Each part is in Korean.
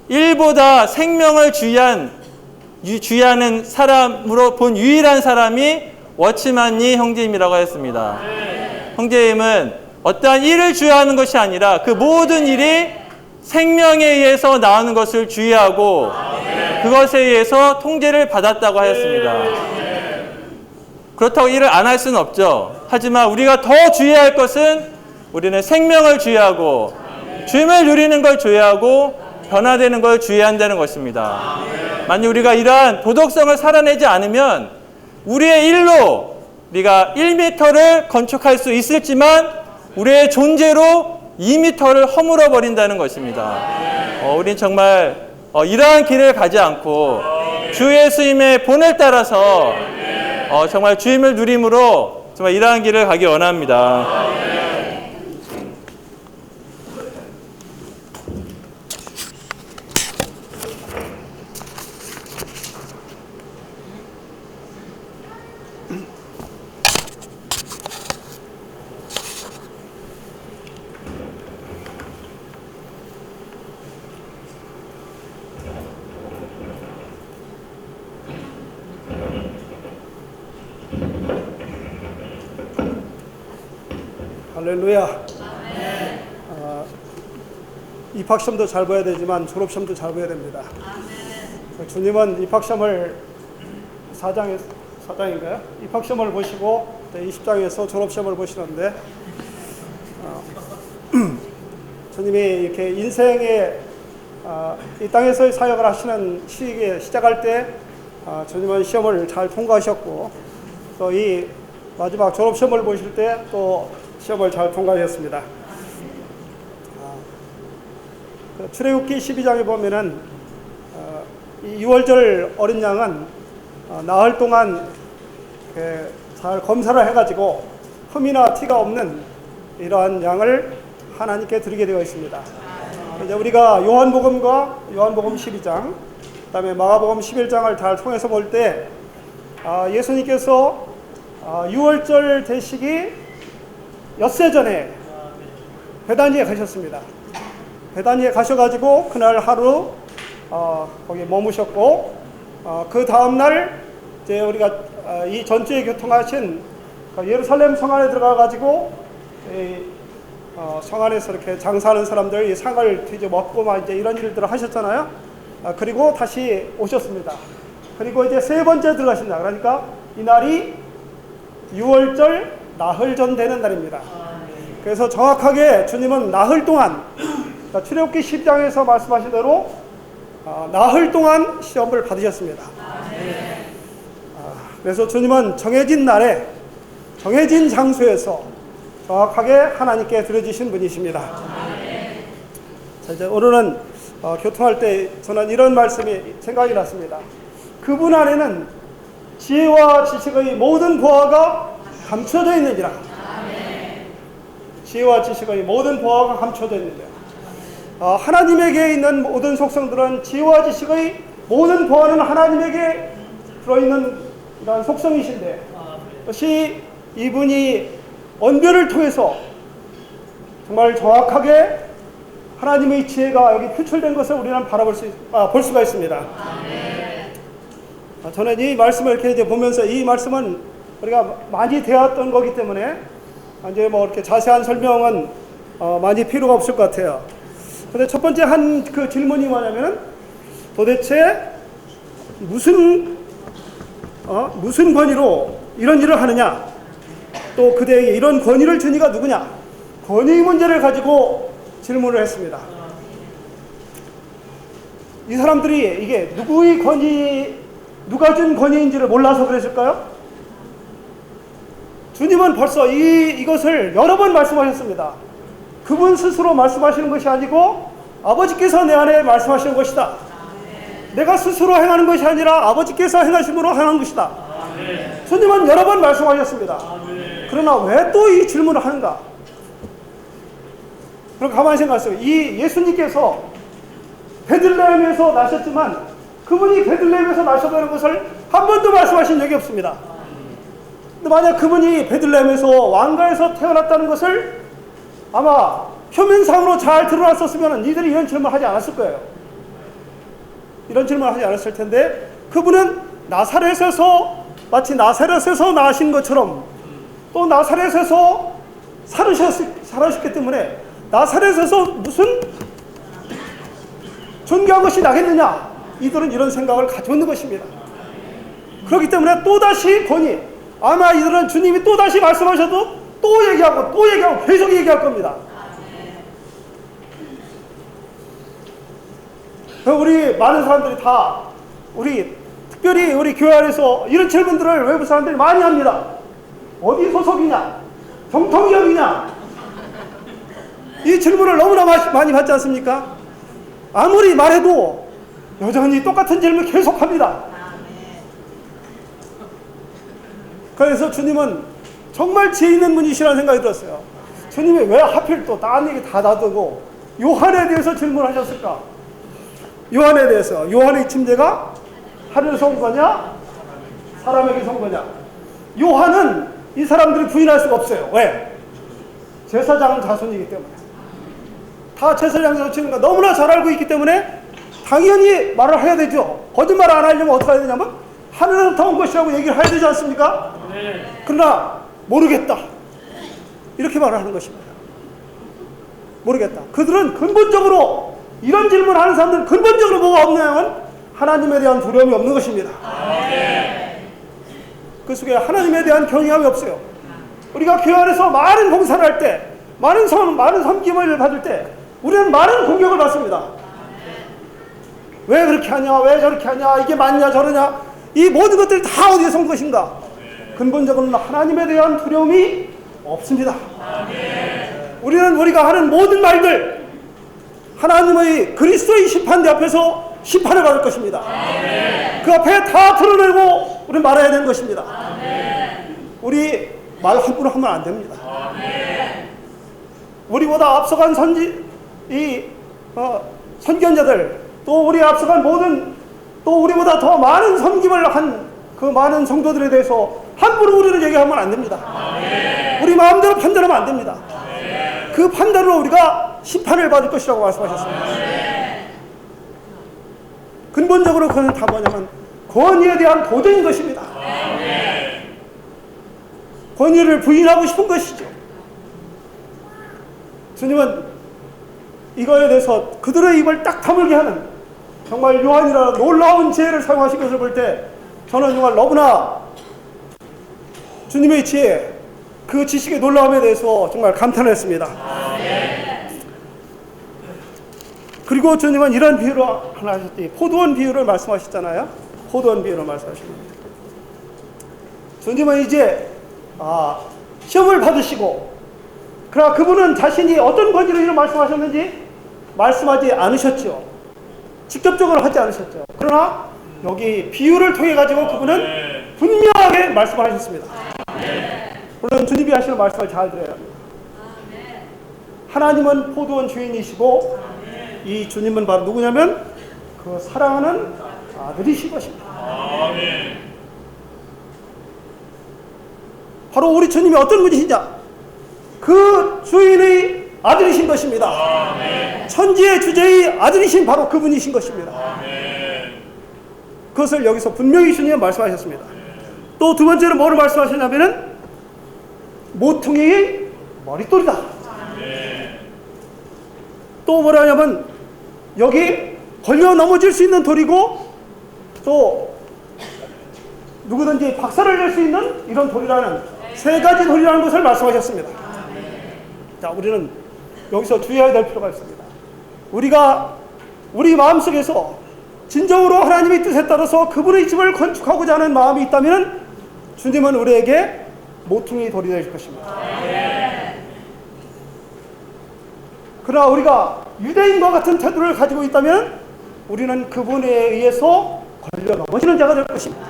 일보다 생명을 주의하는 사람으로 본 유일한 사람이 워치만니 형제임이라고 하였습니다. 형제임은 어떠한 일을 주의하는 것이 아니라 그 모든 일이 생명에 의해서 나오는 것을 주의하고 그것에 의해서 통제를 받았다고 하였습니다. 그렇다고 일을 안 할 수는 없죠. 하지만 우리가 더 주의할 것은 우리는 생명을 주의하고 주임을 누리는 걸 주의하고 변화되는 걸 주의한다는 것입니다. 만약 우리가 이러한 도덕성을 살아내지 않으면 우리의 일로 우리가 1m를 건축할 수 있을지만 우리의 존재로 2m를 허물어 버린다는 것입니다. 우린 정말 이러한 길을 가지 않고 주 예수님의 본을 따라서 정말 주임을 누림으로 정말 이러한 길을 가기 원합니다. 할렐루야. 입학시험도 잘 봐야 되지만 졸업시험도 잘 봐야 됩니다. 주님은 입학시험을 4장인가요? 입학시험을 보시고 20장에서 졸업시험을 보시는데 주님이 이렇게 인생의 이 땅에서의 사역을 하시는 시작할 때 주님은 시험을 잘 통과하셨고 또 이 마지막 졸업시험을 보실 때 또 시험을 잘 통과하셨습니다. 출애굽기 12장에 보면은 이 6월절 어린 양은 나흘 동안 잘 검사를 해가지고 흠이나 티가 없는 이러한 양을 하나님께 드리게 되어 있습니다. 이제 우리가 요한복음 12장, 그다음에 마가복음 11장을 잘 통해서 볼 때 예수님께서 6월절 되시기 엿새 전에 베다니에 가셨습니다. 베다니에 가셔가지고 그날 하루 거기 머무셨고 그 다음날 이제 우리가 이 전주에 교통하신 예루살렘 성 안에 들어가가지고 성 안에서 이렇게 장사하는 사람들 이 상을 뒤져 먹고 막 이제 이런 일들을 하셨잖아요. 그리고 다시 오셨습니다. 그리고 이제 세 번째 들어가신다. 그러니까 이 날이 6월절 나흘 전 되는 날입니다. 그래서 정확하게 주님은 나흘 동안 출애굽기 10장에서 말씀하신 대로 나흘 동안 시험을 받으셨습니다. 그래서 주님은 정해진 날에 정해진 장소에서 정확하게 하나님께 드려주신 분이십니다. 자, 이제 오늘은 교통할 때 저는 이런 말씀이 생각이 났습니다. 그분 안에는 지혜와 지식의 모든 보화가 감춰져 있느니라. 지혜와 지식의 모든 보화가 감춰져 있느니라. 하나님에게 있는 모든 속성들은 지혜와 지식의 모든 보화는 하나님에게 들어있는 이런 속성이신데 그것이 이분이 언변을 통해서 정말 정확하게 하나님의 지혜가 여기 표출된 것을 우리는 볼 수가 있습니다. 저는 이 말씀을 이렇게 이제 보면서 이 말씀은 우리가 많이 되었던 거기 때문에 이제 뭐 이렇게 자세한 설명은 많이 필요가 없을 것 같아요. 근데 첫 번째 한 그 질문이 뭐냐면은 도대체 무슨 권위로 이런 일을 하느냐? 또 그대에게 이런 권위를 준 이가 누구냐? 권위 문제를 가지고 질문을 했습니다. 이 사람들이 이게 누가 준 권위인지를 몰라서 그랬을까요? 주님은 벌써 이것을 여러 번 말씀하셨습니다. 그분 스스로 말씀하시는 것이 아니고 아버지께서 내 안에 말씀하시는 것이다. 내가 스스로 행하는 것이 아니라 아버지께서 행하심으로 행한 것이다. 주님은 여러 번 말씀하셨습니다. 그러나 왜 또 이 질문을 하는가? 그럼 가만히 생각하세요. 이 예수님께서 베들레헴에서 나셨지만 그분이 베들레헴에서 나셨다는 것을 한 번도 말씀하신 적이 없습니다. 근데 만약 그분이 베들레헴에서 왕가에서 태어났다는 것을 아마 표면상으로 잘 드러났었으면 이들이 이런 질문을 하지 않았을 거예요. 이런 질문을 하지 않았을 텐데 그분은 나사렛에서 마치 나사렛에서 나신 것처럼 또 나사렛에서 살으셨기 때문에 나사렛에서 무슨 존귀한 것이 나겠느냐, 이들은 이런 생각을 가지고 있는 것입니다. 그렇기 때문에 또다시 권위, 아마 이들은 주님이 또다시 말씀하셔도 또 얘기하고 또 얘기하고 계속 얘기할 겁니다. 우리 많은 사람들이 다 특별히 우리 교회 안에서 이런 질문들을 외부 사람들이 많이 합니다. 어디 소속이냐? 정통기업이냐? 이 질문을 너무나 많이 받지 않습니까? 아무리 말해도 여전히 똑같은 질문 계속합니다. 그래서 주님은 정말 지혜 있는 분이시라는 생각이 들었어요. 주님이 왜 하필 또 딴 얘기 다 놔두고 요한에 대해서 질문하셨을까? 요한에 대해서, 요한의 침례가 하늘에서 온 거냐? 사람에게 온 거냐? 요한은 이 사람들이 부인할 수가 없어요. 왜? 제사장 자손이기 때문에. 다 제사장 자손인 거 너무나 잘 알고 있기 때문에 당연히 말을 해야 되죠. 거짓말 안 하려면 어떻게 해야 되냐면 하늘에서 온 것이라고 얘기를 해야 되지 않습니까? 그러나 모르겠다, 이렇게 말을 하는 것입니다. 모르겠다. 그들은 근본적으로, 이런 질문을 하는 사람들은 근본적으로 뭐가 없냐면 하나님에 대한 두려움이 없는 것입니다. 그 속에 하나님에 대한 경외함이 없어요. 우리가 교회 안에서 많은 봉사를 할 때, 많은 섬김을 받을 때 우리는 많은 공격을 받습니다. 왜 그렇게 하냐, 왜 저렇게 하냐, 이게 맞냐 저러냐, 이 모든 것들이 다 어디에서 온 것인가? 근본적으로는 하나님에 대한 두려움이 없습니다. 우리는 우리가 하는 모든 말들 하나님의 그리스도의 심판대 앞에서 심판을 받을 것입니다. 그 앞에 다 드러내고 우리는 말해야 되는 것입니다. 우리 말 함부로 하면 안 됩니다. 우리보다 앞서간 선견자들, 또 우리 앞서간 모든, 또 우리보다 더 많은 섬김을 한 그 많은 성도들에 대해서 함부로 우리는 얘기하면 안 됩니다. 우리 마음대로 판단하면 안 됩니다. 그 판단으로 우리가 심판을 받을 것이라고 말씀하셨습니다. 근본적으로 그는 다 뭐냐면 권위에 대한 도전인 것입니다. 권위를 부인하고 싶은 것이죠. 주님은 이거에 대해서 그들의 입을 딱 다물게 하는 정말 요한이라 놀라운 지혜를 사용하신 것을 볼 때 저는 정말 너무나 주님의 지혜, 그 지식의 놀라움에 대해서 정말 감탄을 했습니다. 그리고 주님은 이런 비유를 하나 하셨지. 포도원 비유를 말씀하셨잖아요. 포도원 비유를 말씀하십니다. 주님은 이제 시험을 받으시고, 그러나 그분은 자신이 어떤 권위로 이런 말씀하셨는지 말씀하지 않으셨죠. 직접적으로 하지 않으셨죠. 그러나 여기 비유를 통해 가지고 그분은 분명하게 말씀하셨습니다. 물론 주님이 하시는 말씀을 잘 들어야 합니다. 하나님은 포도원 주인이시고 이 주님은 바로 누구냐면 그 사랑하는 아들이신 것입니다. 바로 우리 주님이 어떤 분이시냐? 그 주인의 아들이신 것입니다. 천지의 주제의 아들이신 바로 그분이신 것입니다. 그것을 여기서 분명히 주님은 말씀하셨습니다. 또 두 번째로 뭐를 말씀하셨냐면은 모퉁이의 머릿돌이다. 또 뭐라 하냐면 여기 걸려 넘어질 수 있는 돌이고 또 누구든지 박살을 낼 수 있는 이런 돌이라는 세 가지 돌이라는 것을 말씀하셨습니다. 자, 우리는 여기서 주의해야 될 필요가 있습니다. 우리가 우리 마음속에서 진정으로 하나님의 뜻에 따라서 그분의 집을 건축하고자 하는 마음이 있다면 주님은 우리에게 모퉁이 돌이 될 것입니다. 그러나 우리가 유대인과 같은 태도를 가지고 있다면 우리는 그분에 의해서 걸려 넘어지는 자가 될 것입니다.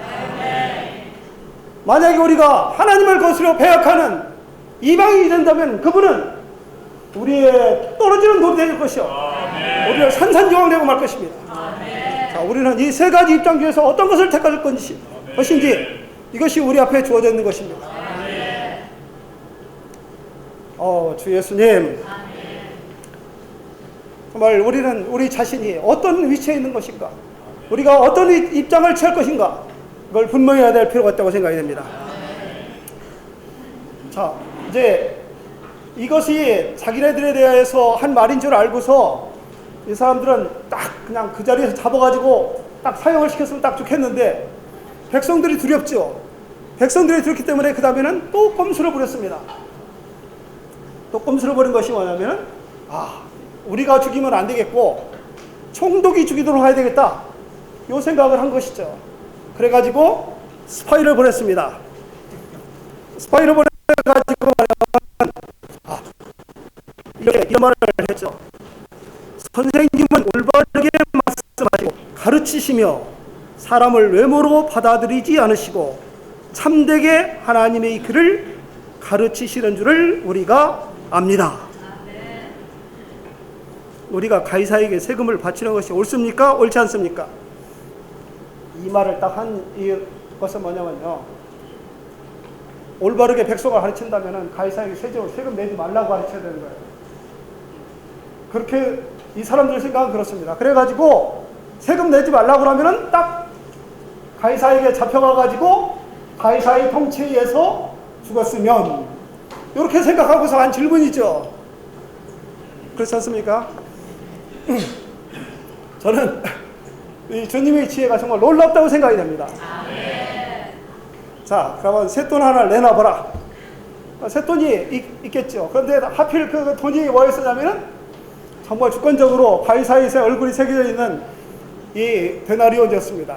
만약에 우리가 하나님을 거스려 배역하는 이방인이 된다면 그분은 우리의 떨어지는 돌이 될 것이요 우리를 산산조각내고 말 것입니다. 자, 우리는 이 세 가지 입장 중에서 어떤 것을 택할 것인지 이것이 우리 앞에 주어져 있는 것입니다. 주 예수님, 정말 우리는 우리 자신이 어떤 위치에 있는 것인가, 우리가 어떤 입장을 취할 것인가, 그걸 분명히 해야 될 필요가 있다고 생각이 됩니다. 자, 이제 이것이 자기네들에 대해서 한 말인 줄 알고서 이 사람들은 딱 그냥 그 자리에서 잡아가지고 딱 사형을 시켰으면 딱 좋겠는데, 백성들이 두렵죠. 백성들이 두렵기 때문에 그 다음에는 또 꼼수를 부렸습니다. 또 꼼수를 부린 것이 뭐냐면, 우리가 죽이면 안 되겠고 총독이 죽이도록 해야 되겠다, 이 생각을 한 것이죠. 그래가지고 스파이를 보냈습니다. 스파이를 보내가지고 이런 말을 했죠. 선생님은 올바르게 말씀하시고 가르치시며 사람을 외모로 받아들이지 않으시고 참되게 하나님의 글을 가르치시는 줄을 우리가 압니다. 우리가 가이사에게 세금을 바치는 것이 옳습니까? 옳지 않습니까? 이 말을 딱 한 이것은 뭐냐면요, 올바르게 백성을 가르친다면 가이사에게 세금 내지 말라고 가르쳐야 되는 거예요. 그렇게 이 사람들의 생각은 그렇습니다. 그래가지고 세금 내지 말라고 하면은 딱 가이사에게 잡혀가가지고 가이사의 통치에 의해서 죽었으면, 이렇게 생각하고서 한 질문이죠. 그렇지 않습니까? 저는 이 주님의 지혜가 정말 놀랍다고 생각이 됩니다. 자, 그러면 쇳돈 하나를 내놔보라. 쇳돈이 있겠죠. 그런데 하필 그 돈이 뭐였었냐면은 정말 주권적으로 가이사의 얼굴이 새겨져 있는 이 데나리온이었습니다.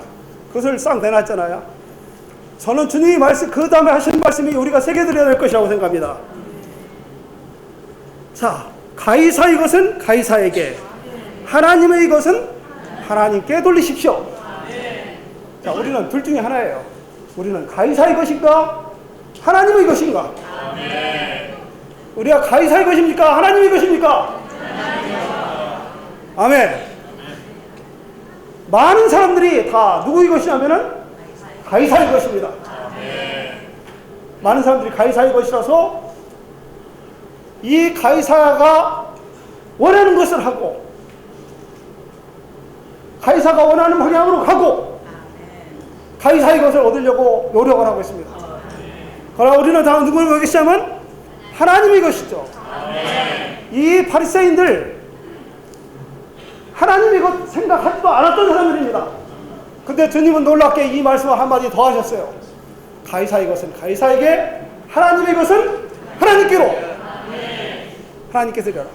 그것을 싹 내놨잖아요. 저는 주님이 그 다음에 하신 말씀이 우리가 새겨드려야 될 것이라고 생각합니다. 자, 가이사의 것은 가이사에게, 하나님의 것은 하나님께 돌리십시오. 자, 우리는 둘 중에 하나예요. 우리는 가이사의 것인가, 하나님의 것인가? 우리가 가이사의 것입니까, 하나님의 것입니까? 아멘. 많은 사람들이 다 누구의 것이냐면은 가이사의 것입니다. 많은 사람들이 가이사의 것이라서 이 가이사가 원하는 것을 하고 가이사가 원하는 방향으로 가고 가이사의 것을 얻으려고 노력을 하고 있습니다. 그러나 우리는 다 누구를 것이냐면 하나님의 것이죠. 이 바리새인들 하나님의 것 생각하지도 않았던 사람들입니다. 근데 주님은 놀랍게 이 말씀을 한마디 더 하셨어요. 가이사의 것은 가이사에게, 하나님의 것은 하나님께로. 하나님께 드려라.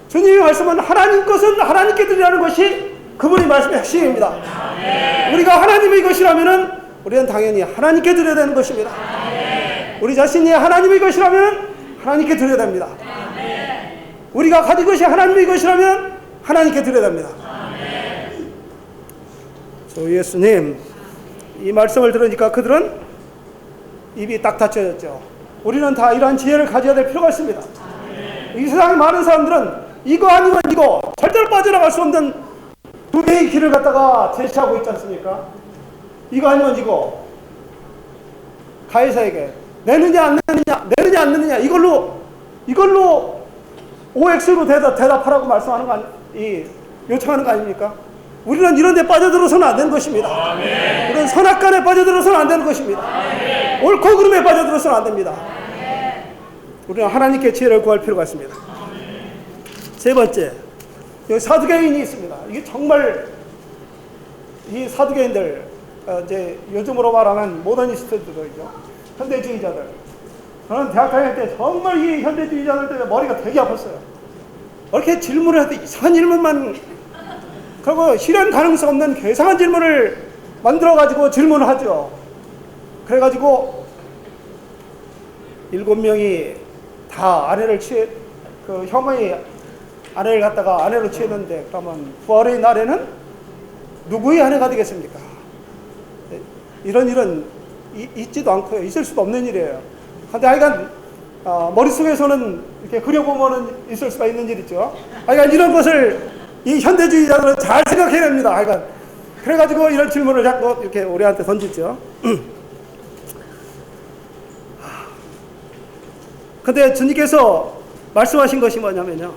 주님의 말씀은 하나님 것은 하나님께 드리라는 것이 그분의 말씀의 핵심입니다. 우리가 하나님의 것이라면 우리는 당연히 하나님께 드려야 되는 것입니다. 우리 자신이 하나님의 것이라면 하나님께 드려야 됩니다. 우리가 가진 것이 하나님의 것이라면 하나님께 드려야 됩니다. 주 예수님, 이 말씀을 들으니까 그들은 입이 딱 닫혀졌죠. 우리는 다 이러한 지혜를 가져야 될 필요가 있습니다. 이 세상의 많은 사람들은 이거 아니면 이거, 절대로 빠져나갈 수 없는 두 개의 길을 갖다가 제시하고 있지 않습니까? 이거 아니면 이거. 가이사에게 내느냐 안 내느냐, 내느냐 안 내느냐, 이걸로 OX로 대답하라고 말씀하는 거 요청하는 거 아닙니까? 우리는 이런 데 빠져들어서는 안 되는 것입니다. 우리는 선악간에 빠져들어서는 안 되는 것입니다. 옳고 그름에 빠져들어서는 안 됩니다. 우리는 하나님께 지혜를 구할 필요가 있습니다. 세 번째, 여기 사두개인이 있습니다. 이게 정말 이 사두개인들, 이제 요즘으로 말하면 모더니스트들이죠. 현대주의자들. 저는 대학 다닐 때 정말 이 현대주의자들 때문에 머리가 되게 아팠어요. 이렇게 질문을 할 때 이상한 질문만, 그리고 실현 가능성 없는 괴상한 질문을 만들어가지고 질문을 하죠. 그래가지고 7명이 다 아내를 그 형의 아내를 갖다가 아내로 취했는데, 그러면 부활의 날에는 누구의 아내가 되겠습니까? 이런 일은 있지도 않고요. 있을 수도 없는 일이에요. 근데 하여간 머릿속에서는 이렇게 그려보면은 있을 수가 있는 일이죠. 하여간 이런 것을 이 현대주의자들은 잘 생각해야 됩니다. 하여간 그래가지고 이런 질문을 자꾸 이렇게 우리한테 던지죠. 근데 주님께서 말씀하신 것이 뭐냐면요.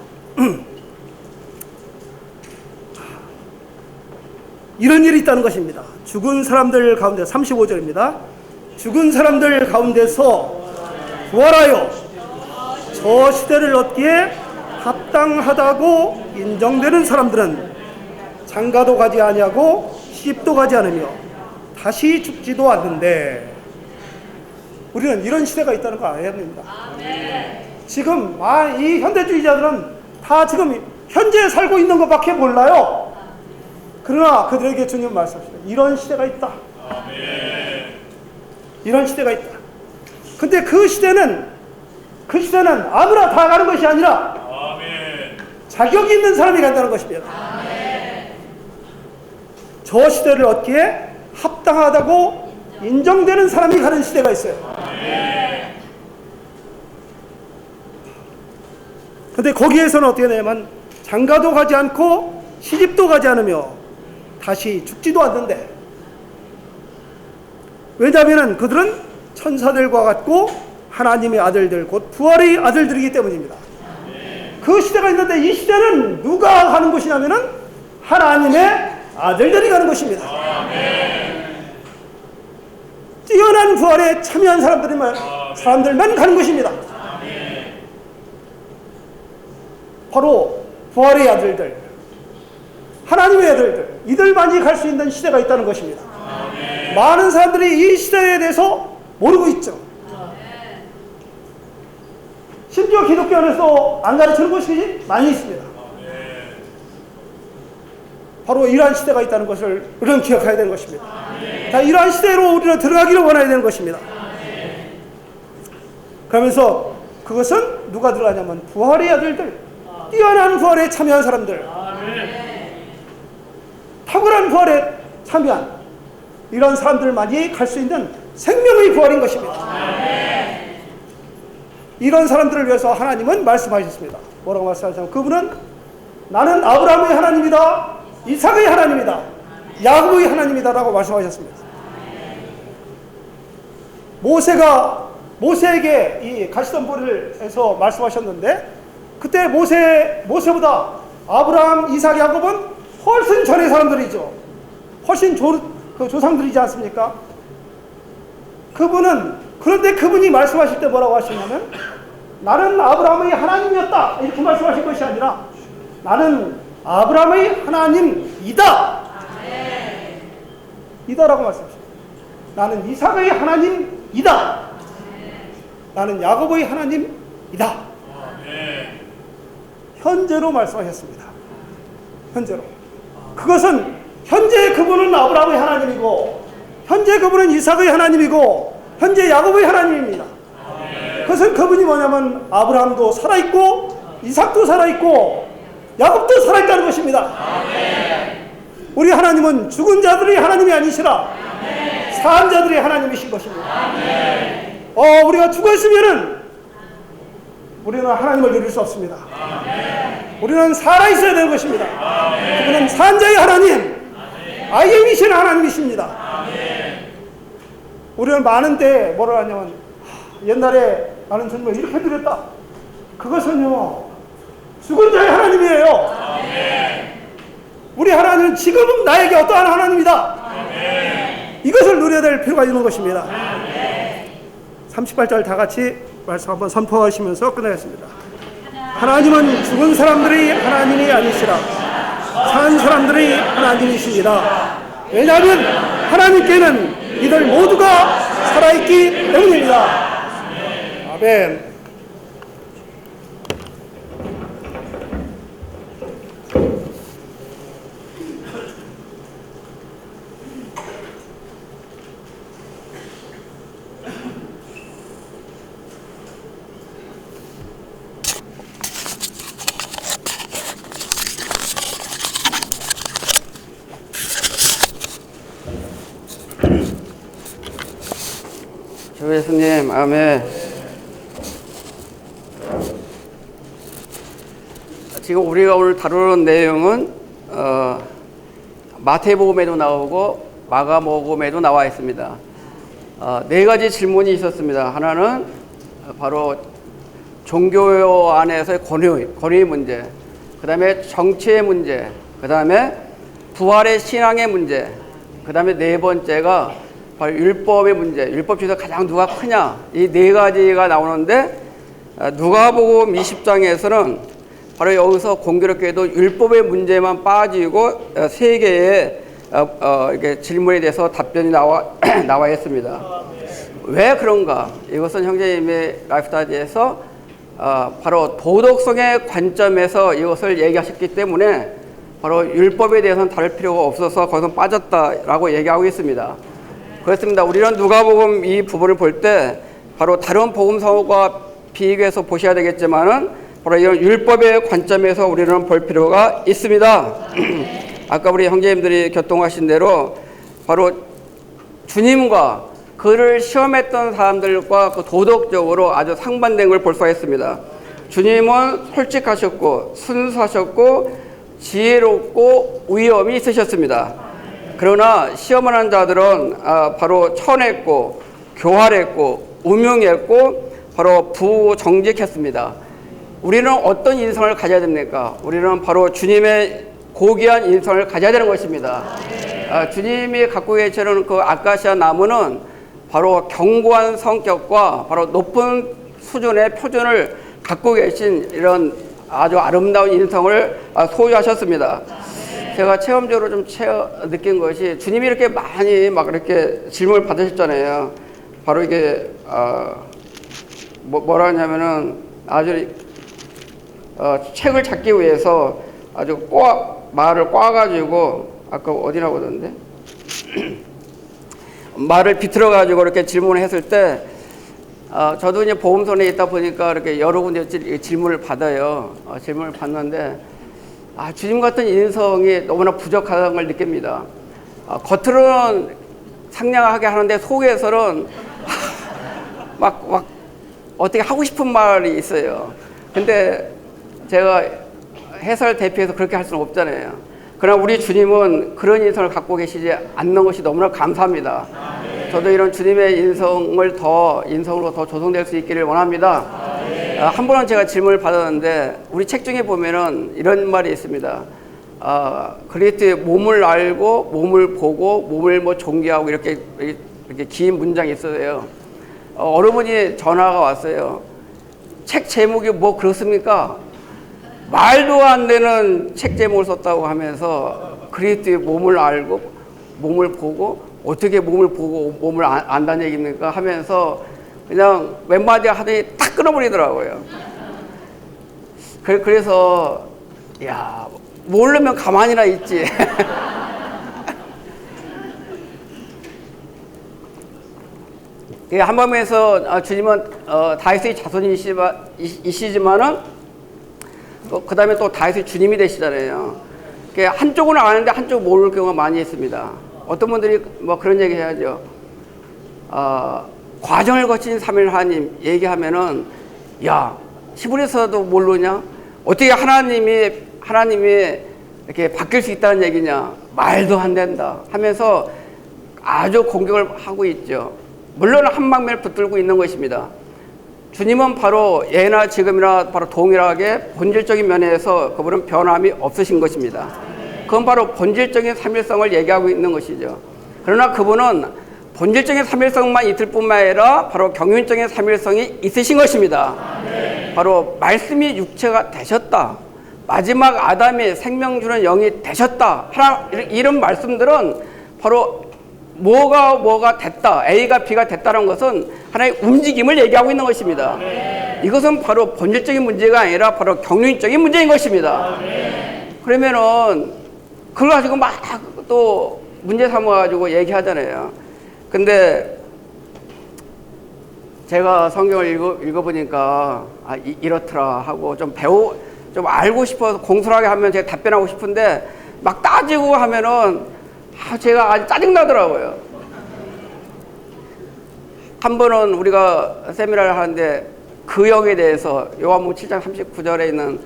이런 일이 있다는 것입니다. 죽은 사람들 가운데 35절입니다. 죽은 사람들 가운데서 부활하여 저 시대를 얻기에 합당하다고 인정되는 사람들은 장가도 가지 아니하고 시집도 가지 않으며 다시 죽지도 않는데, 우리는 이런 시대가 있다는 거 알아야 됩니다. 지금 이 현대주의자들은 다 지금 현재 살고 있는 것밖에 몰라요. 그러나 그들에게 주님 말씀하시죠. 이런 시대가 있다. 이런 시대가 있다. 근데 그 시대는 아무나 다 가는 것이 아니라 자격 있는 사람이 간다는 것입니다. 저 시대를 얻기에 합당하다고 인정되는 사람이 가는 시대가 있어요. 근데 거기에서는 어떻게 되냐면 장가도 가지 않고 시집도 가지 않으며 다시 죽지도 않는데, 왜냐하면 그들은 천사들과 같고 하나님의 아들들, 곧 부활의 아들들이기 때문입니다. 그 시대가 있는데 이 시대는 누가 가는 곳이냐면은 하나님의 아들들이 가는 곳입니다. 뛰어난 부활에 참여한 사람들만 가는 것입니다. 바로 부활의 아들들, 하나님의 아들들, 이들만이 갈 수 있는 시대가 있다는 것입니다. 많은 사람들이 이 시대에 대해서 모르고 있죠. 심지어 기독교 안에서 안 가르치는 곳이 많이 있습니다. 바로 이러한 시대가 있다는 것을 우리는 기억해야 되는 것입니다. 자, 이러한 시대로 우리는 들어가기를 원해야 되는 것입니다. 그러면서 그것은 누가 들어가냐면 부활의 아들들, 뛰어난 부활에 참여한 사람들, 탁월한 부활에 참여한 이런 사람들만이 갈 수 있는 생명의 부활인 것입니다. 이런 사람들을 위해서 하나님은 말씀하셨습니다. 뭐라고 말씀하셨냐면 그분은 나는 아브라함의 하나님이다, 이삭의 하나님이다, 야곱의 하나님이다 라고 말씀하셨습니다. 모세에게 이 가시덤불을 해서 말씀하셨는데, 그때 모세보다 아브라함, 이삭, 야곱은 훨씬 전의 사람들이죠. 훨씬 조상들이지 않습니까? 그런데 그분이 말씀하실 때 뭐라고 하시냐면 나는 아브라함의 하나님이었다 이렇게 말씀하신 것이 아니라 나는 아브라함의 하나님이다 이다라고 말씀하십니다. 나는 이삭의 하나님이다, 나는 야곱의 하나님이다. 현재로 말씀하셨습니다. 현재로. 그것은 현재 그분은 아브라함의 하나님이고, 현재 그분은 이삭의 하나님이고, 현재 야곱의 하나님입니다. 그것은 그분이 뭐냐면 아브라함도 살아있고 이삭도 살아있고 야곱도 살아있다는 것입니다. 우리 하나님은 죽은 자들의 하나님이 아니시라 산 자들의 하나님이신 것입니다. 우리가 죽어있으면은 우리는 하나님을 누릴 수 없습니다. 우리는 살아있어야 되는 것입니다. 그분은 산자의 하나님, 아이엠이신 하나님이십니다. 우리는 많은데 뭐라 하냐면 옛날에 나는 주님을 이렇게 드렸다. 그것은요 죽은 자의 하나님이에요. 우리 하나님은 지금은 나에게 어떠한 하나님이다. 이것을 누려야 될 필요가 있는 것입니다. 38절 다 같이 말씀 한번 선포하시면서 끝내겠습니다. 하나님은 죽은 사람들의 하나님이 아니시라 산 사람들의 하나님이십니다. 왜냐하면 하나님께는 이들 모두가 살아있기 때문입니다. 아멘. 주 예수님, 아멘. 지금 우리가 오늘 다루는 내용은 마태복음에도 나오고 마가복음에도 나와 있습니다. 네 가지 질문이 있었습니다. 하나는 바로 종교 안에서의 권위 문제, 그 다음에 정치의 문제, 그 다음에 부활의 신앙의 문제, 그 다음에 네 번째가 바로 율법의 문제, 율법 중에서 가장 누가 크냐, 이 네 가지가 나오는데 누가복음 20장에서는 바로 여기서 공교롭게도 율법의 문제만 빠지고 세 개의 이렇게 질문에 대해서 답변이 나와 있습니다. 왜 그런가? 이것은 형제님의 라이프스타일에서 바로 도덕성의 관점에서 이것을 얘기하셨기 때문에 바로 율법에 대해서는 다룰 필요가 없어서 거기서 빠졌다라고 얘기하고 있습니다. 그렇습니다. 우리는 누가복음 이 부분을 볼 때 바로 다른 복음서와 비교해서 보셔야 되겠지만은 바로 이런 율법의 관점에서 우리는 볼 필요가 있습니다. 아까 우리 형제님들이 교통하신 대로 바로 주님과 그를 시험했던 사람들과 그 도덕적으로 아주 상반된 걸 볼 수가 있습니다. 주님은 솔직하셨고 순수하셨고 지혜롭고 위엄이 있으셨습니다. 그러나 시험을 한 자들은 바로 천했고 교활했고 우명했고 바로 부정직했습니다. 우리는 어떤 인성을 가져야 됩니까? 우리는 바로 주님의 고귀한 인성을 가져야 되는 것입니다. 주님이 갖고 계시는 그 아카시아 나무는 바로 견고한 성격과 바로 높은 수준의 표준을 갖고 계신 이런 아주 아름다운 인성을 소유하셨습니다. 제가 체험적으로 좀 느낀 것이 주님이 이렇게 많이 막 이렇게 질문을 받으셨잖아요. 바로 이게 뭐라 하냐면은 아주 책을 찾기 위해서 아주 말을 꽈가지고 아까 어디라고 그러던데 말을 비틀어가지고 이렇게 질문을 했을 때 저도 이제 보험선에 있다 보니까 이렇게 여러 군데 질문을 받아요. 질문을 받는데 주님 같은 인성이 너무나 부족하다는 걸 느낍니다. 겉으로는 상냥하게 하는데 속에서는 막 어떻게 하고 싶은 말이 있어요. 근데 제가 회사를 대표해서 그렇게 할 수는 없잖아요. 그러나 우리 주님은 그런 인성을 갖고 계시지 않는 것이 너무나 감사합니다. 저도 이런 주님의 인성으로 더 조성될 수 있기를 원합니다. 한 번은 제가 질문을 받았는데 우리 책 중에 보면은 이런 말이 있습니다. 그리스도의 몸을 알고 몸을 보고 몸을 뭐 존귀하고 이렇게 긴 문장이 있어요. 어느 분이 전화가 왔어요. 책 제목이 뭐 그렇습니까? 말도 안 되는 책 제목을 썼다고 하면서 그리스도의 몸을 알고 몸을 보고 어떻게 몸을 보고 몸을 안다는 얘기입니까? 하면서 그냥 몇 마디 하더니 탁 끊어버리더라고요. 그래서 야 모르면 가만히나 있지. 한밤에서 주님은 다윗의 자손이시지만은 그 다음에 또 다윗의 주님이 되시잖아요. 한쪽은 아는데 한쪽 모를 경우가 많이 있습니다. 어떤 분들이 뭐 그런 얘기 해야죠. 과정을 거친 삼위일 하나님 얘기하면은 야 히브리서도 모르냐? 어떻게 하나님이 이렇게 바뀔 수 있다는 얘기냐? 말도 안 된다 하면서 아주 공격을 하고 있죠. 물론 한 방면을 붙들고 있는 것입니다. 주님은 바로 예나 지금이나 바로 동일하게 본질적인 면에서 그분은 변함이 없으신 것입니다. 그건 바로 본질적인 삼일성을 얘기하고 있는 것이죠. 그러나 그분은 본질적인 삼일성만 있을 뿐만 아니라 바로 경륜적인 삼일성이 있으신 것입니다. 바로 말씀이 육체가 되셨다. 마지막 아담이 생명 주는 영이 되셨다. 이런 말씀들은 바로 뭐가 됐다, A가 B가 됐다는 것은 하나의 움직임을 얘기하고 있는 것입니다. 이것은 바로 본질적인 문제가 아니라 바로 경륜적인 문제인 것입니다. 그러면은 그걸 가지고 막 또 문제 삼아가지고 얘기하잖아요. 근데 제가 성경을 읽어보니까 이렇더라 하고 좀 알고 싶어서 공손하게 하면 제가 답변하고 싶은데 막 따지고 하면은 제가 아주 짜증나더라고요. 한 번은 우리가 세미나를 하는데 그 영에 대해서 요한복음 7장 39절에 있는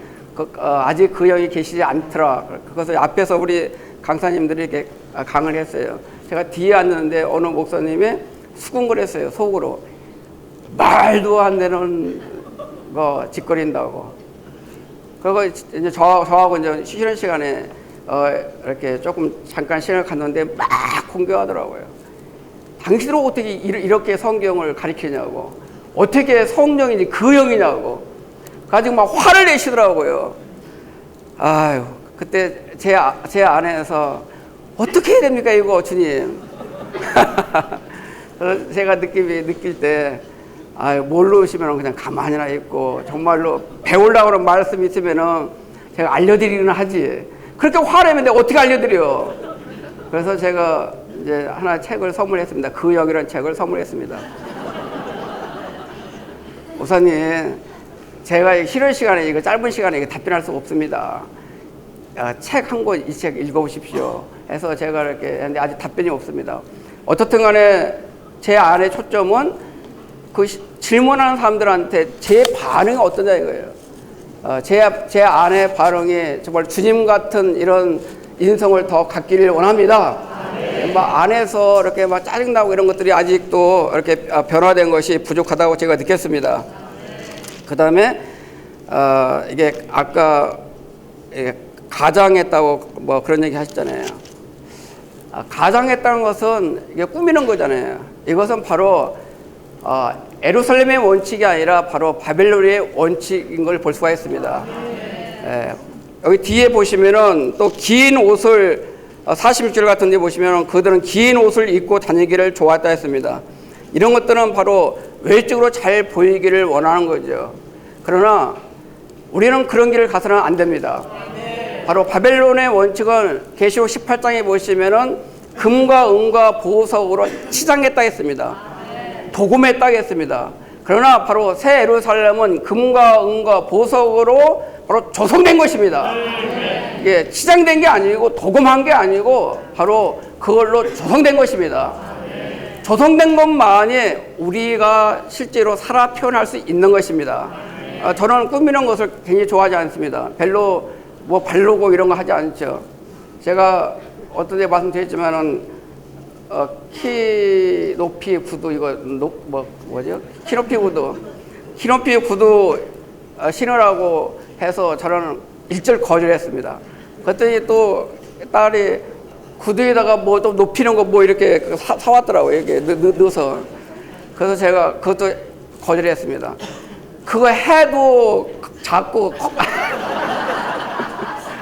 아직 그 영이 계시지 않더라. 그것을 앞에서 우리 강사님들이 이렇게 강을 했어요. 제가 뒤에 앉았는데 어느 목사님이 수군거렸어요. 속으로. 말도 안 되는 거 짓거린다고. 그리고 이제 저하고 이제 쉬는 시간에 이렇게 조금 잠깐 시간을 갔는데 막 공격하더라고요. 당신은 어떻게 이렇게 성경을 가르치냐고, 어떻게 성령이니 그 영이냐고 가지고 막 화를 내시더라고요. 아유, 그때 제 안에서 어떻게 해야 됩니까 이거 주님. 그래서 제가 느낄 때 모르시면 그냥 가만히나 있고 정말로 배우려고 하는 말씀이 있으면은 제가 알려드리긴 하지. 그렇게 화내면 어떻게 알려드려. 그래서 제가 이제 하나 책을 선물했습니다. 그 영이라는 책을 선물했습니다. 목사님, 제가 싫은 시간에 이거 짧은 시간에 이거 답변할 수가 없습니다. 책 한 권 이 책 읽어보십시오. 해서 제가 이렇게 했는데 아직 답변이 없습니다. 어떻든 간에 제 안의 초점은 그 질문하는 사람들한테 제 반응이 어떠냐 이거예요. 제 안의 반응이 정말 주님 같은 이런 인성을 더 갖기를 원합니다. 막 안에서 이렇게 막 짜증나고 이런 것들이 아직도 이렇게 변화된 것이 부족하다고 제가 느꼈습니다. 그 다음에 이게 아까 가장했다고 뭐 그런 얘기 하셨잖아요. 가장했다는 것은 이게 꾸미는 거잖아요. 이것은 바로 예루살렘의 원칙이 아니라 바로 바벨론의 원칙인 걸 볼 수가 있습니다. 여기 뒤에 보시면은 또 긴 옷을 46절 같은 데 보시면은 그들은 긴 옷을 입고 다니기를 좋아했다 했습니다. 이런 것들은 바로 외적으로 잘 보이기를 원하는 거죠. 그러나 우리는 그런 길을 가서는 안 됩니다. 바로 바벨론의 원칙은 계시록 18장에 보시면은 금과 은과 보석으로 치장했다 했습니다. 도금했다 했습니다. 그러나 바로 새 예루살렘은 금과 은과 보석으로 바로 조성된 것입니다. 이게 치장된 게 아니고 도금한 게 아니고 바로 그걸로 조성된 것입니다. 조성된 것만이 우리가 실제로 살아 표현할 수 있는 것입니다. 저는 꾸미는 것을 굉장히 좋아하지 않습니다. 별로 뭐 바르고 이런 거 하지 않죠. 제가 어떤 데 말씀드렸지만은 키 높이 구두 이거 뭐죠? 키 높이 구두 신으라고 해서 저는 일절 거절했습니다. 그랬더니 또 딸이 구두에다가 뭐 좀 높이는 거 뭐 이렇게 사왔더라고요. 이렇게 넣어서. 그래서 제가 그것도 거절했습니다. 그거 해도 자꾸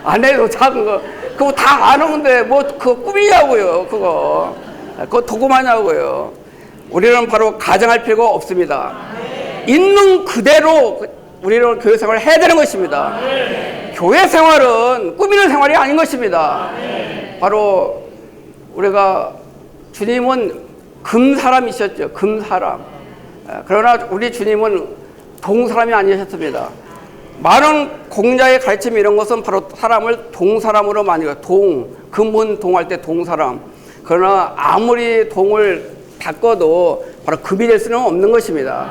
안 해도 작은 거 그거 다 아는데 뭐 그거 꾸미냐고요. 그거 도금하냐고요. 우리는 바로 가정할 필요가 없습니다. 있는 그대로 우리는 교회 생활을 해야 되는 것입니다. 교회 생활은 꾸미는 생활이 아닌 것입니다. 바로 우리가 주님은 금사람이셨죠. 금사람. 그러나 우리 주님은 동사람이 아니셨습니다. 많은 공자의 가르침 이런 것은 바로 사람을 동사람으로 만들어요. 금은 동할 때 동사람. 그러나 아무리 동을 닦아도 바로 금이 될 수는 없는 것입니다.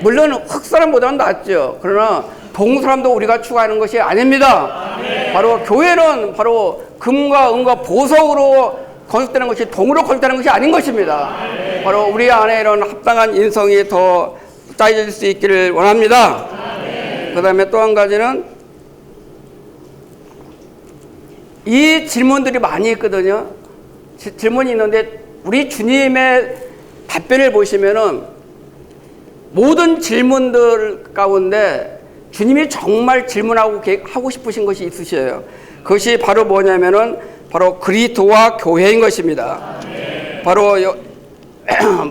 물론 흙사람보다는 낫죠. 그러나 동사람도 우리가 추구하는 것이 아닙니다. 바로 교회는 바로 금과 은과 보석으로 건축되는 것이 동으로 건축되는 것이 아닌 것입니다. 바로 우리 안에 이런 합당한 인성이 더 짜여질 수 있기를 원합니다. 그 다음에 또 한 가지는 이 질문들이 많이 있거든요. 질문이 있는데 우리 주님의 답변을 보시면은 모든 질문들 가운데 주님이 정말 하고 싶으신 것이 있으셔요. 그것이 바로 뭐냐면은 바로 그리스도와 교회인 것입니다. 바로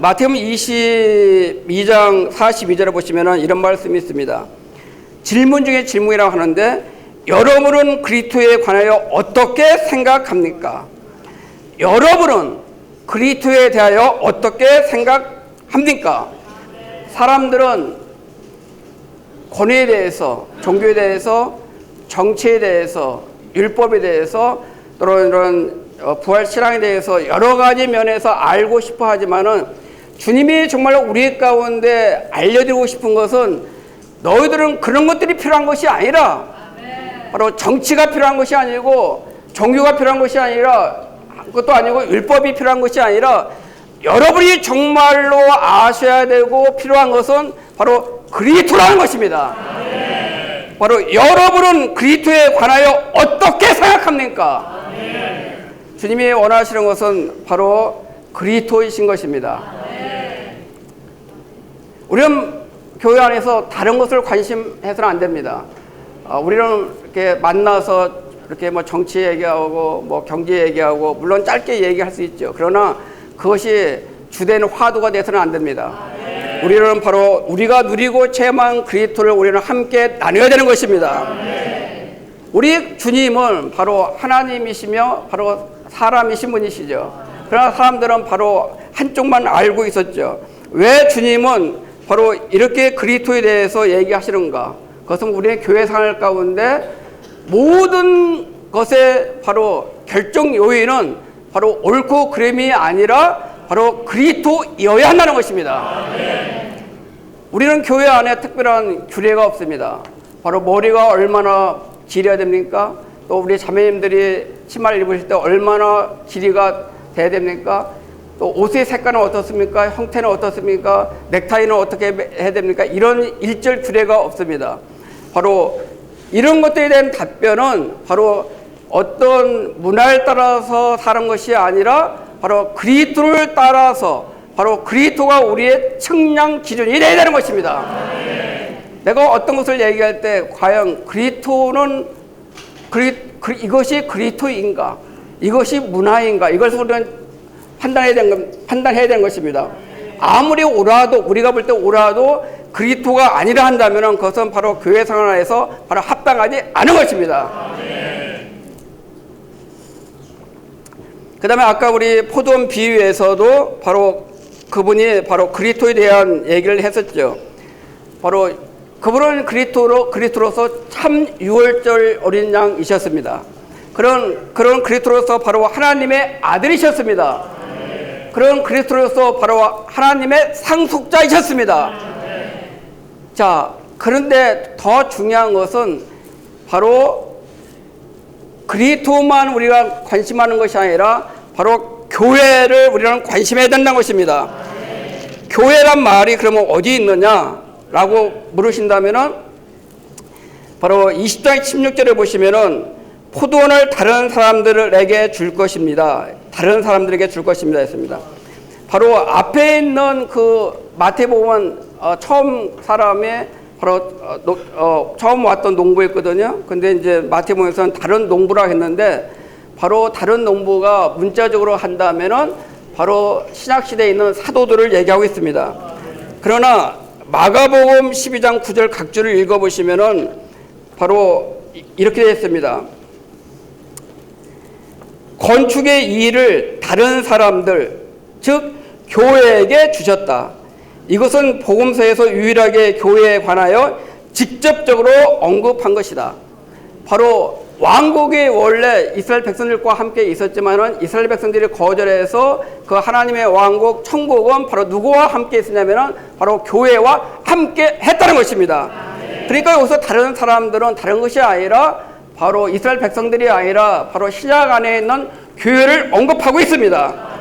마태복음 22장 42절에 보시면은 이런 말씀이 있습니다. 질문 중에 질문이라고 하는데 여러분은 그리스도에 관하여 어떻게 생각합니까? 여러분은 그리스도에 대하여 어떻게 생각합니까? 사람들은 권위에 대해서, 종교에 대해서, 정치에 대해서, 율법에 대해서, 또는 이런 부활 신앙에 대해서 여러 가지 면에서 알고 싶어 하지만은 주님이 정말로 우리 가운데 알려드리고 싶은 것은 너희들은 그런 것들이 필요한 것이 아니라 바로 정치가 필요한 것이 아니고 종교가 필요한 것이 아니라 그것도 아니고 율법이 필요한 것이 아니라 여러분이 정말로 아셔야 되고 필요한 것은 바로 그리스도라는 것입니다. 바로 여러분은 그리스도에 관하여 어떻게 생각합니까? 주님이 원하시는 것은 바로 그리스도이신 것입니다. 우리는 교회 안에서 다른 것을 관심해서는 안 됩니다. 우리는 이렇게 만나서 이렇게 뭐 정치 얘기하고 뭐 경제 얘기하고 물론 짧게 얘기할 수 있죠. 그러나 그것이 주된 화두가 돼서는 안 됩니다. 우리는 바로 우리가 누리고 체험한 그리스도를 우리는 함께 나눠야 되는 것입니다. 우리 주님은 바로 하나님이시며 바로 사람이신 분이시죠. 그러나 사람들은 바로 한쪽만 알고 있었죠. 왜 주님은 바로 이렇게 그리스도에 대해서 얘기하시는가? 그것은 우리의 교회 생활 가운데 모든 것의 바로 결정 요인은 바로 옳고 그름이 아니라 바로 그리스도여야 한다는 것입니다. 우리는 교회 안에 특별한 규례가 없습니다. 바로 머리가 얼마나 길어야 됩니까? 또 우리 자매님들이 치마를 입으실 때 얼마나 길이가 돼야 됩니까? 또 옷의 색깔은 어떻습니까? 형태는 어떻습니까? 넥타이는 어떻게 해야 됩니까? 이런 일절 규례가 없습니다. 바로 이런 것들에 대한 답변은 바로 어떤 문화에 따라서 사는 것이 아니라 바로 그리스도를 따라서 바로 그리스도가 우리의 측량 기준이 되어야 되는 것입니다. 내가 어떤 것을 얘기할 때 과연 그리스도는 이것이 그리스도인가? 이것이 문화인가? 이것을 우리는 판단해야 되는 것입니다. 아무리 옳아도 우리가 볼 때 옳아도 그리스도가 아니라 한다면 그것은 바로 교회 생활에서 바로 합당하지 않은 것입니다. 그 다음에 아까 우리 포도원 비유에서도 바로 그분이 바로 그리스도에 대한 얘기를 했었죠. 바로 그분은 그리스도로서 참 유월절 어린 양이셨습니다. 그런 그리스도로서 바로 하나님의 아들이셨습니다. 그런 그리스도로서 바로 하나님의 상속자이셨습니다. 자, 그런데 더 중요한 것은 바로 그리스도만 우리가 관심하는 것이 아니라 바로 교회를 우리는 관심해야 된다는 것입니다. 교회란 말이 그러면 어디 있느냐라고 물으신다면은 바로 20장 16절에 보시면은 포도원을 다른 사람들에게 줄 것입니다. 다른 사람들에게 줄 것입니다 했습니다. 바로 앞에 있는 그 마태복음은 처음 사람의 바로 처음 왔던 농부였거든요. 근데 이제 마태복음에서는 다른 농부라 했는데 바로 다른 농부가 문자적으로 한다면은 바로 신약 시대에 있는 사도들을 얘기하고 있습니다. 그러나 마가복음 12장 9절 각주를 읽어보시면은 바로 이렇게 되어 있습니다. 건축의 이 일을 다른 사람들, 즉 교회에게 주셨다. 이것은 복음서에서 유일하게 교회에 관하여 직접적으로 언급한 것이다. 바로 왕국이 원래 이스라엘 백성들과 함께 있었지만은 이스라엘 백성들이 거절해서 그 하나님의 왕국 천국은 바로 누구와 함께 있었냐면은 바로 교회와 함께 했다는 것입니다. 그러니까 여기서 다른 사람들은 다른 것이 아니라 바로 이스라엘 백성들이 아니라 바로 신약 안에 있는 교회를 언급하고 있습니다.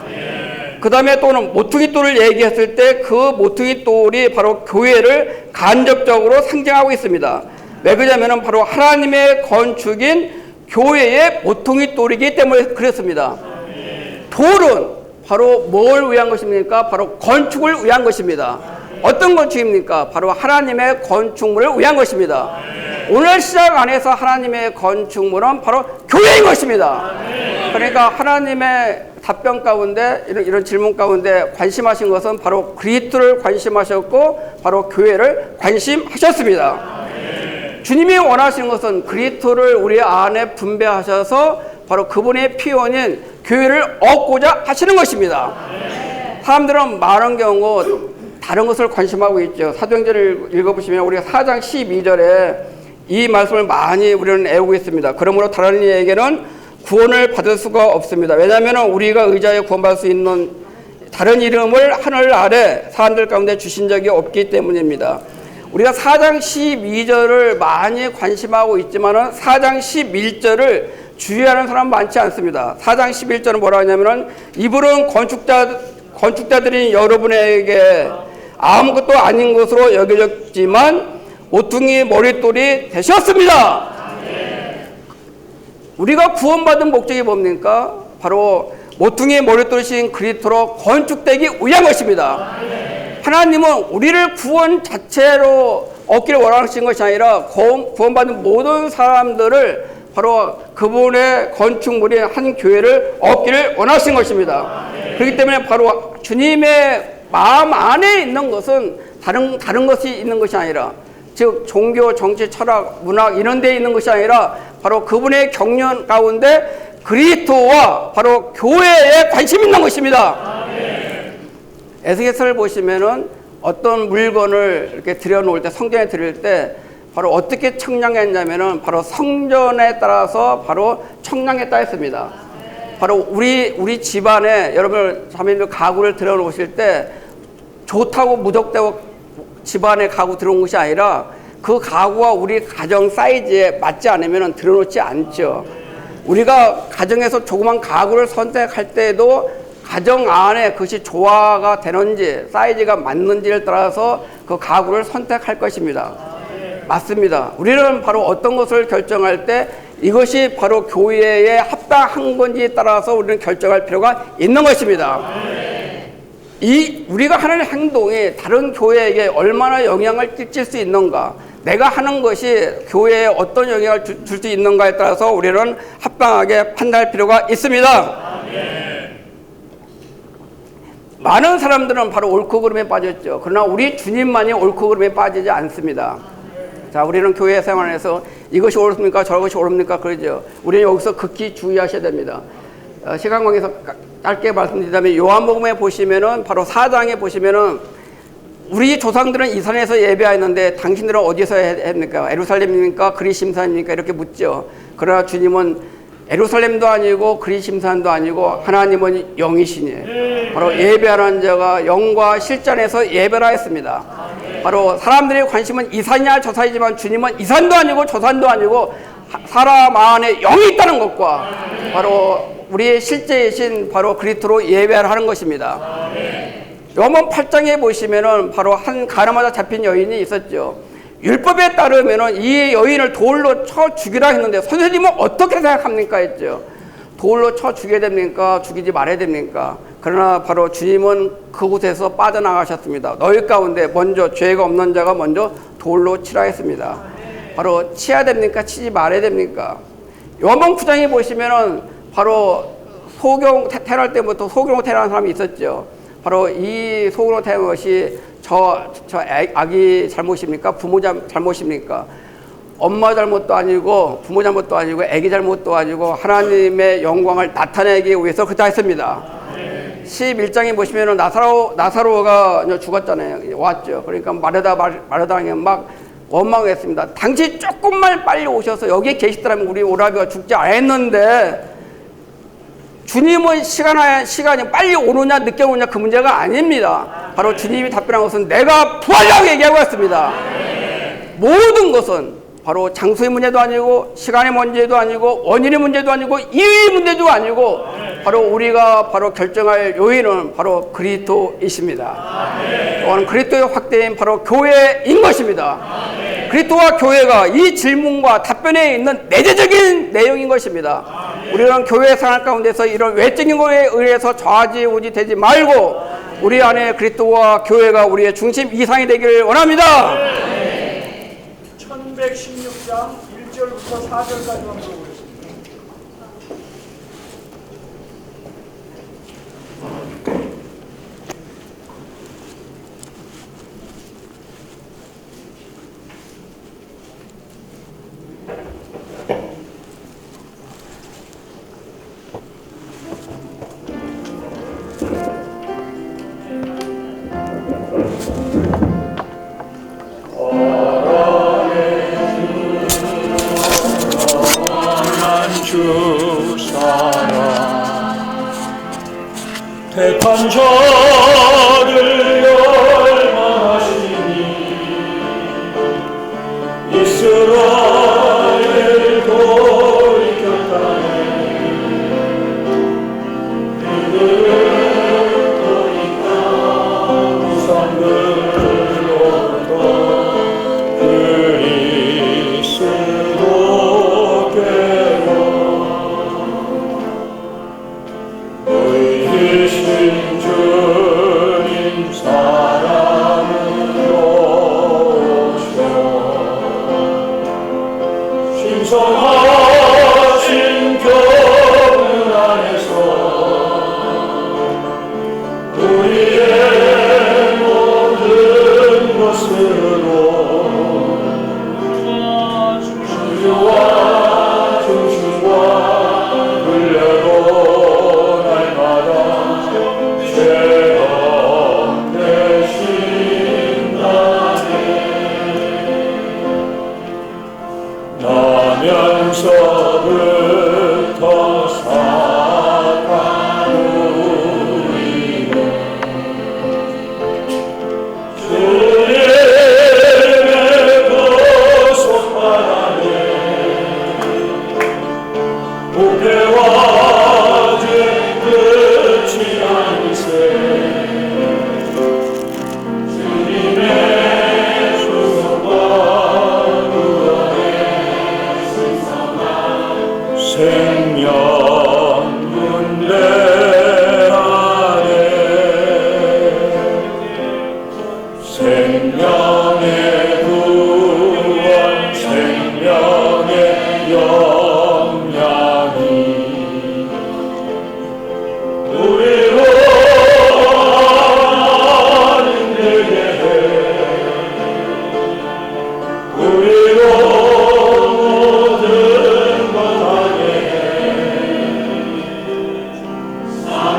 그 다음에 또는 모퉁이 돌을 얘기했을 때 그 모퉁이 돌이 바로 교회를 간접적으로 상징하고 있습니다. 왜 그러냐면 바로 하나님의 건축인 교회의 모퉁이 돌이기 때문에 그렇습니다. 돌은 바로 뭘 위한 것입니까? 바로 건축을 위한 것입니다. 어떤 건축입니까? 바로 하나님의 건축물을 위한 것입니다. 오늘 시작 안에서 하나님의 건축물은 바로 교회인 것입니다. 그러니까 하나님의 답변 가운데 이런 질문 가운데 관심하신 것은 바로 그리스도를 관심하셨고 바로 교회를 관심하셨습니다. 주님이 원하시는 것은 그리스도를 우리 안에 분배하셔서 바로 그분의 피원인 교회를 얻고자 하시는 것입니다. 사람들은 많은 경우 다른 것을 관심하고 있죠. 사도행전을 읽어보시면 우리가 4장 12절에 이 말씀을 많이 우리는 애우고 있습니다. 그러므로 다른 이에게는 구원을 받을 수가 없습니다. 왜냐하면 우리가 의자에 구원받을 수 있는 다른 이름을 하늘 아래 사람들 가운데 주신 적이 없기 때문입니다. 우리가 4장 12절을 많이 관심하고 있지만은 4장 11절을 주의하는 사람 많지 않습니다. 4장 11절은 뭐라 하냐면은 이분은 건축자들인 여러분에게 아무것도 아닌 것으로 여겨졌지만 모퉁이 머릿돌이 되셨습니다. 우리가 구원받은 목적이 뭡니까? 바로 모퉁이 머릿돌이신 그리스도로 건축되기 위한 것입니다. 하나님은 우리를 구원 자체로 얻기를 원하시는 것이 아니라 구원받은 모든 사람들을 바로 그분의 건축물인 한 교회를 얻기를 원하신 것입니다. 그렇기 때문에 바로 주님의 마음 안에 있는 것은 다른 것이 있는 것이 아니라, 즉 종교, 정치, 철학, 문학 이런 데에 있는 것이 아니라 바로 그분의 경륜 가운데 그리스도와 바로 교회에 관심이 있는 것입니다. 에스겔서를 보시면은 어떤 물건을 이렇게 들여놓을 때, 성전에 드릴 때 바로 어떻게 청량했냐면은 바로 성전에 따라서 바로 청량했다 했습니다. 바로 우리 집안에 여러분 자매님들 가구를 들여놓으실 때 좋다고 무턱대고 집안에 가구 들어온 것이 아니라 그 가구와 우리 가정 사이즈에 맞지 않으면 들어놓지 않죠. 우리가 가정에서 조그만 가구를 선택할 때에도 가정 안에 그것이 조화가 되는지 사이즈가 맞는지를 따라서 그 가구를 선택할 것입니다. 맞습니다. 우리는 바로 어떤 것을 결정할 때 이것이 바로 교회에 합당한 건지에 따라서 우리는 결정할 필요가 있는 것입니다. 우리가 하는 행동이 다른 교회에게 얼마나 영향을 끼칠 수 있는가, 내가 하는 것이 교회에 어떤 영향을 줄 수 있는가에 따라서 우리는 합당하게 판단할 필요가 있습니다. 많은 사람들은 바로 옳고 그름에 빠졌죠. 그러나 우리 주님만이 옳고 그름에 빠지지 않습니다. 자, 우리는 교회 생활에서 이것이 옳습니까? 저것이 옳습니까? 그러죠. 우리는 여기서 극히 주의하셔야 됩니다. 시간 관계에서 짧게 말씀드리자면 요한복음에 보시면은 바로 4장에 보시면은 우리 조상들은 이 산에서 예배하였는데 당신들은 어디서 했습니까? 예루살렘입니까? 그리심산입니까? 이렇게 묻죠. 그러나 주님은 예루살렘도 아니고 그리심산도 아니고 하나님은 영이시니 바로 예배하는 자가 영과 실전에서 예배라 했습니다. 바로 사람들의 관심은 이 산이냐 저 산이지만 주님은 이 산도 아니고 저 산도 아니고 사람 안에 영이 있다는 것과 바로 우리의 실제이신 바로 그리스도로 예배를 하는 것입니다. 요한복음 8장에 보시면은 바로 한 가늠하다 잡힌 여인이 있었죠. 율법에 따르면은 이 여인을 돌로 쳐 죽이라 했는데 선생님은 어떻게 생각합니까? 했죠. 돌로 쳐 죽여야 됩니까? 죽이지 말아야 됩니까? 그러나 바로 주님은 그곳에서 빠져나가셨습니다. 너희 가운데 먼저 죄가 없는 자가 먼저 돌로 치라 했습니다. 바로 치야 됩니까? 치지 말아야 됩니까? 요한복음 9장에 보시면은 바로 소경 태어날 때부터 소경으로 태어난 사람이 있었죠. 바로 이 소경으로 태어난 것이 저 아기 잘못입니까? 부모 잘못입니까? 엄마 잘못도 아니고 부모 잘못도 아니고 아기 잘못도 아니고 하나님의 영광을 나타내기 위해서 그렇다 했습니다. 11장에 보시면은 나사로가 죽었잖아요. 왔죠. 그러니까 마르다가 막 원망했습니다. 당신 조금만 빨리 오셔서 여기에 계시더라면 우리 오라비가 죽지 않았는데, 주님은 시간이 빨리 오느냐 늦게 오느냐 그 문제가 아닙니다. 바로 주님이 답변한 것은 내가 부활이라고 얘기하고 있습니다. 모든 것은 바로 장소의 문제도 아니고 시간의 문제도 아니고 원인의 문제도 아니고 이유의 문제도 아니고 바로 우리가 바로 결정할 요인은 바로 그리스도이십니다. 또한 그리스도의 확대인 바로 교회인 것입니다. 그리스도와 교회가 이 질문과 답변에 있는 내재적인 내용인 것입니다. 우리는 교회 생활 가운데서 이런 외적인 것에 의해서 좌지우지 되지 말고 우리 안에 그리스도와 교회가 우리의 중심 이상이 되기를 원합니다. 1116장 1절부터 4절까지만 보겠습니다. 주 사랑 택한 자를 열망하시니 이스라엘 돌이켰다네 그들을 돌이켜 우상들로부터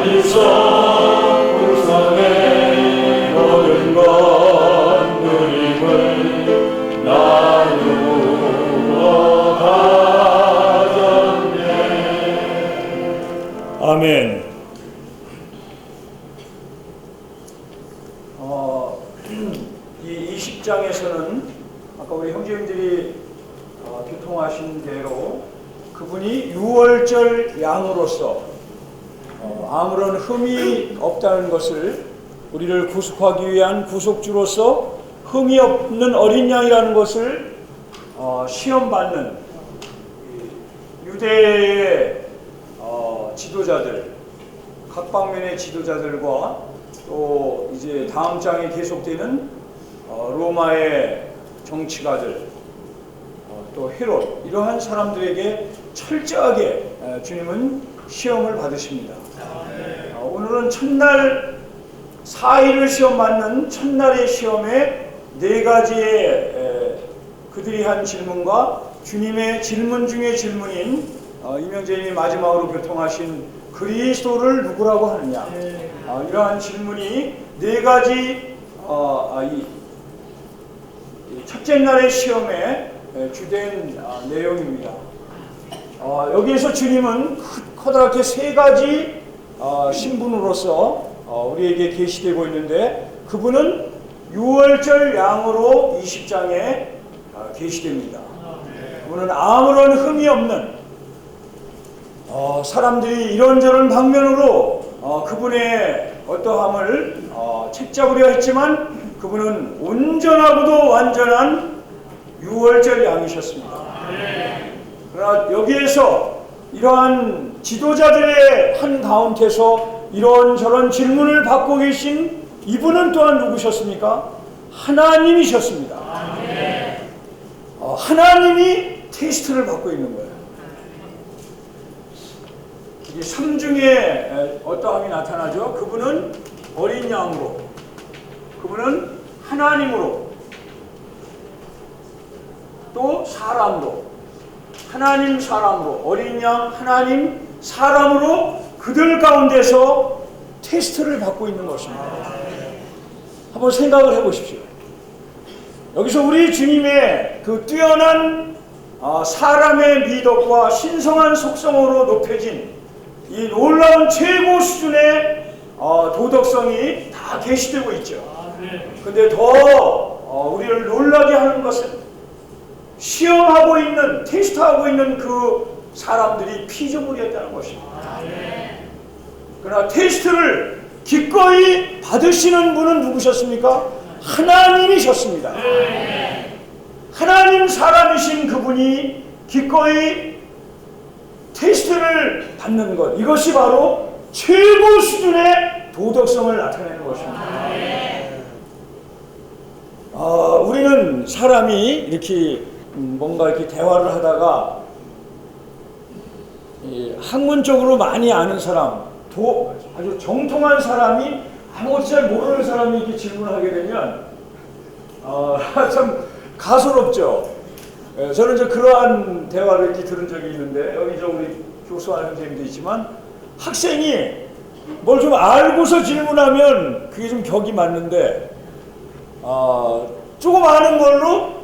일성 풍성의 모든 것 누림을 나누어 가졌네. 아멘. 이 20장에서는 아까 우리 형제님들이 교통하신 대로 그분이 유월절 양으로서 아무런 흠이 없다는 것을, 우리를 구속하기 위한 구속주로서 흠이 없는 어린 양이라는 것을 시험받는 유대의 지도자들, 각 방면의 지도자들과 또 이제 다음 장에 계속되는 로마의 정치가들, 또 헤롯, 이러한 사람들에게 철저하게 주님은 시험을 받으십니다. 오늘은 첫날 4일을 시험받는 첫날의 시험에 4가지의 그들이 한 질문과 주님의 질문 중에 질문인 이명재님이 마지막으로 교통하신 그리스도를 누구라고 하느냐, 이러한 질문이 4가지 첫째 날의 시험에 주된 내용입니다. 여기에서 주님은 커다랗게 3가지 신분으로서 우리에게 계시되고 있는데, 그분은 유월절 양으로 20장에 계시됩니다. 그분은 아무런 흠이 없는, 사람들이 이런저런 방면으로 그분의 어떠함을 책잡으려 했지만 그분은 온전하고도 완전한 유월절 양이셨습니다. 그러나 여기에서 이러한 지도자들의 한가운데서 이런저런 질문을 받고 계신 이분은 또한 누구셨습니까? 하나님이셨습니다. 하나님이 테스트를 받고 있는 거예요. 이게 3중에 어떠함이 나타나죠? 그분은 어린 양으로, 그분은 하나님으로, 또 사람으로, 하나님 사람으로, 어린 양 하나님 사람으로 그들 가운데서 테스트를 받고 있는 것입니다. 한번 생각을 해보십시오. 여기서 우리 주님의 그 뛰어난 사람의 미덕과 신성한 속성으로 높여진 이 놀라운 최고 수준의 도덕성이 다 계시되고 있죠. 근데 더 우리를 놀라게 하는 것은 시험하고 있는, 테스트하고 있는 그 사람들이 피조물이었다는 것입니다. 그러나 테스트를 기꺼이 받으시는 분은 누구셨습니까? 하나님이셨습니다. 하나님 사람이신 그분이 기꺼이 테스트를 받는 것, 이것이 바로 최고 수준의 도덕성을 나타내는 것입니다. 우리는 사람이 이렇게 뭔가 이렇게 대화를 하다가 학문적으로 많이 아는 사람, 아주 정통한 사람이 아무것도 잘 모르는 사람이 이렇게 질문하게 되면 참 가소롭죠. 저는 이제 그러한 대화를 이렇게 들은 적이 있는데, 여기 우리 교수와 선생님도 있지만, 학생이 뭘 좀 알고서 질문하면 그게 좀 격이 맞는데, 조금 아는 걸로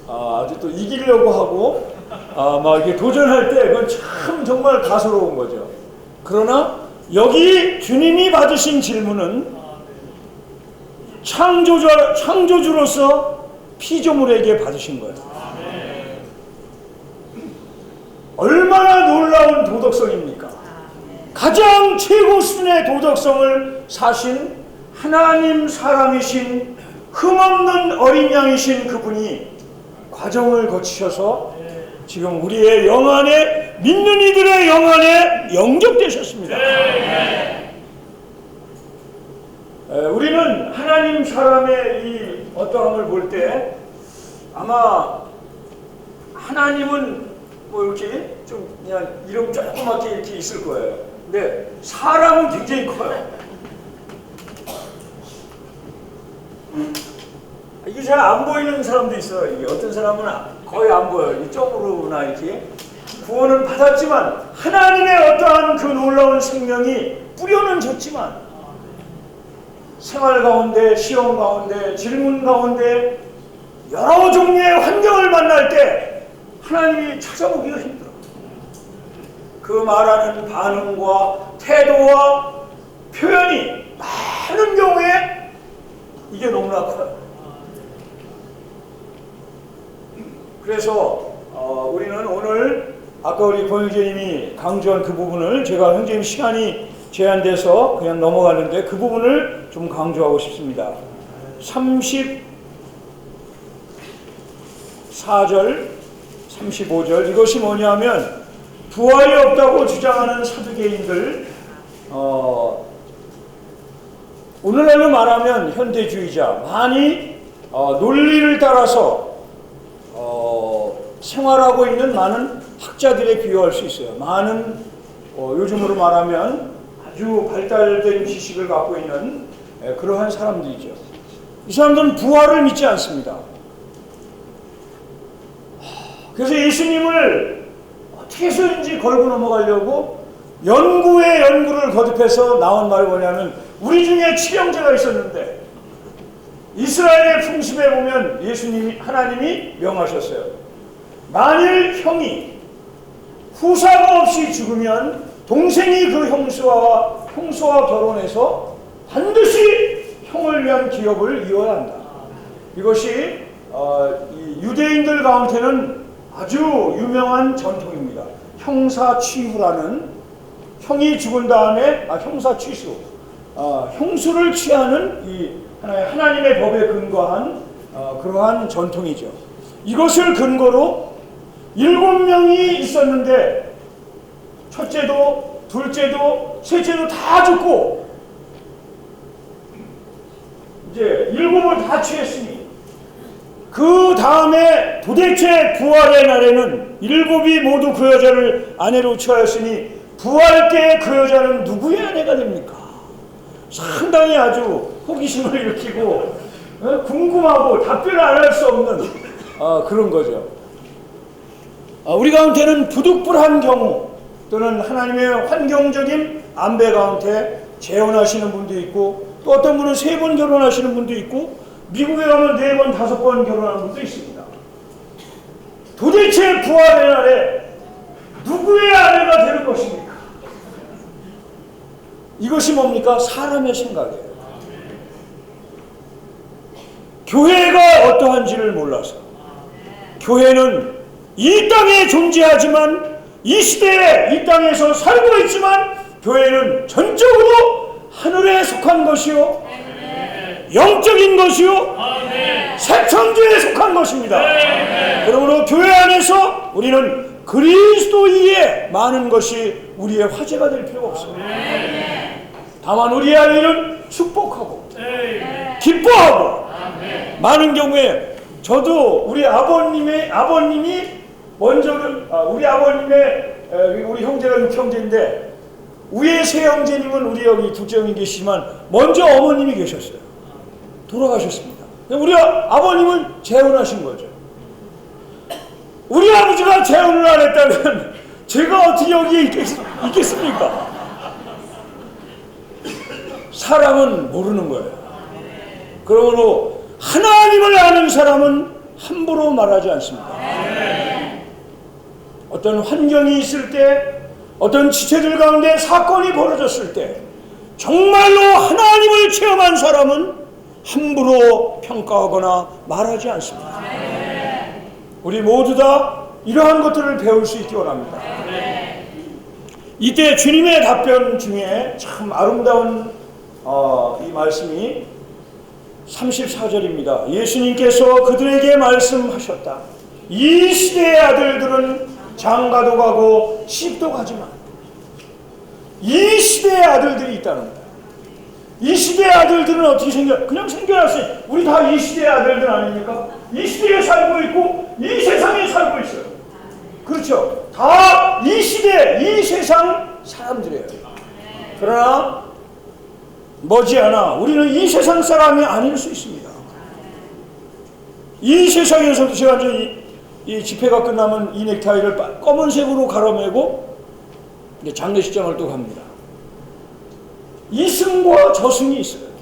아주 또 이기려고 하고 막 이렇게 도전할 때 그건 참 정말 가소로운 거죠. 그러나 여기 주님이 받으신 질문은 창조주로서 피조물에게 받으신 거예요. 얼마나 놀라운 도덕성입니까? 가장 최고 수준의 도덕성을 사신 하나님 사람이신 흠없는 어린 양이신 그분이 과정을 거치셔서 지금 우리의 영 안에, 믿는 이들의 영 안에 영접되셨습니다. 우리는 하나님 사람의 이 어떠함을 볼 때 아마 하나님은 뭐 이렇게 좀 그냥 이름 조그맣게 이렇게 있을 거예요. 근데 사람은 굉장히 커요. 이게 잘 안 보이는 사람도 있어요. 이게 어떤 사람은 거의 안 보여요. 이 점으로나 이렇게 구원은 받았지만 하나님의 어떠한 그 놀라운 생명이 뿌려는 졌지만 생활 가운데, 시험 가운데, 질문 가운데 여러 종류의 환경을 만날 때 하나님이 찾아보기가 힘들어. 그 말하는 반응과 태도와 표현이 많은 경우에 이게 너무나 커요. 그래서 우리는 오늘 아까 우리 권영재님이 강조한 그 부분을 제가 형제님 시간이 제한돼서 그냥 넘어갔는데 그 부분을 좀 강조하고 싶습니다. 34절, 35절 이것이 뭐냐면 부활이 없다고 주장하는 사두개인들 오늘날로 말하면 현대주의자 많이 논리를 따라서 생활하고 있는 많은 학자들에 비유할 수 있어요. 많은 요즘으로 말하면 아주 발달된 지식을 갖고 있는 그러한 사람들이죠. 이 사람들은 부활을 믿지 않습니다. 그래서 예수님을 어떻게 해서든지 걸고 넘어가려고 연구에 연구를 거듭해서 나온 말이 뭐냐면 우리 중에 치명제가 있었는데 이스라엘의 풍습에 보면 예수님이 하나님이 명하셨어요. 만일 형이 후사가 없이 죽으면 동생이 그 형수와 결혼해서 반드시 형을 위한 기업을 이어야 한다. 이것이 이 유대인들 가운데는 아주 유명한 전통입니다. 형사취후라는 형이 죽은 다음에 형사취수 형수를 취하는 이 하나님의 법에 근거한 그러한 전통이죠. 이것을 근거로 7명이 있었는데 첫째도 둘째도 셋째도 다 죽고 이제 7을 다 취했으니 그 다음에 도대체 부활의 날에는 7이 모두 그 여자를 아내로 취하였으니 부활 때 그 여자는 누구의 아내가 됩니까? 상당히 아주 호기심을 일으키고 궁금하고 답변을 안 할 수 없는 그런 거죠. 우리 가운데는 부득불한 경우 또는 하나님의 환경적인 안배 가운데 재혼하시는 분도 있고 또 어떤 분은 3번 결혼하시는 분도 있고 미국에 가면 4번, 5번 결혼하는 분도 있습니다. 도대체 부활의 날에 누구의 아내가 되는 것입니까? 이것이 뭡니까? 사람의 생각이에요. 교회가 어떠한지를 몰라서 교회는 이 땅에 존재하지만 이 시대에 이 땅에서 살고 있지만 교회는 전적으로 하늘에 속한 것이요 영적인 것이요 새 천지에 속한 것입니다. 그러므로 교회 안에서 우리는 그리스도 이에 많은 것이 우리의 화제가 될 필요가 없습니다. 다만 우리의 아이는 축복하고 기뻐하고 많은 경우에 저도 우리 아버님이 먼저 우리 아버님의 우리 형제가 6형제인데 위에 세 형제님은 우리 여기 둘째 형이 계시지만 먼저 어머님이 계셨어요. 돌아가셨습니다. 우리 아버님은 재혼하신 거죠. 우리 아버지가 재혼을 안 했다면 제가 어떻게 여기에 있겠습니까? 사람은 모르는 거예요. 그러므로 하나님을 아는 사람은 함부로 말하지 않습니다. 어떤 환경이 있을 때 어떤 지체들 가운데 사건이 벌어졌을 때 정말로 하나님을 체험한 사람은 함부로 평가하거나 말하지 않습니다. 우리 모두 다 이러한 것들을 배울 수 있기 원합니다. 이때 주님의 답변 중에 참 아름다운 이 말씀이 34절입니다. 예수님께서 그들에게 말씀하셨다. 이 시대의 아들들은 장가도 가고 시집도 가지만 이 시대의 아들들이 있다는 거다. 이 시대의 아들들은 어떻게 그냥 생겨났어요. 우리 다 이 시대의 아들들 아닙니까? 이 시대에 살고 있고 이 세상에 살고 있어요. 그렇죠. 다 이 시대, 이 세상 사람들이에요. 그러나 머지않아 우리는 이 세상 사람이 아닐 수 있습니다. 이 세상에서도 제가 이제 이 집회가 끝나면 이 넥타이를 검은색으로 가로매고 이제 장례식장을 또 갑니다. 이승과 저승이 있어요.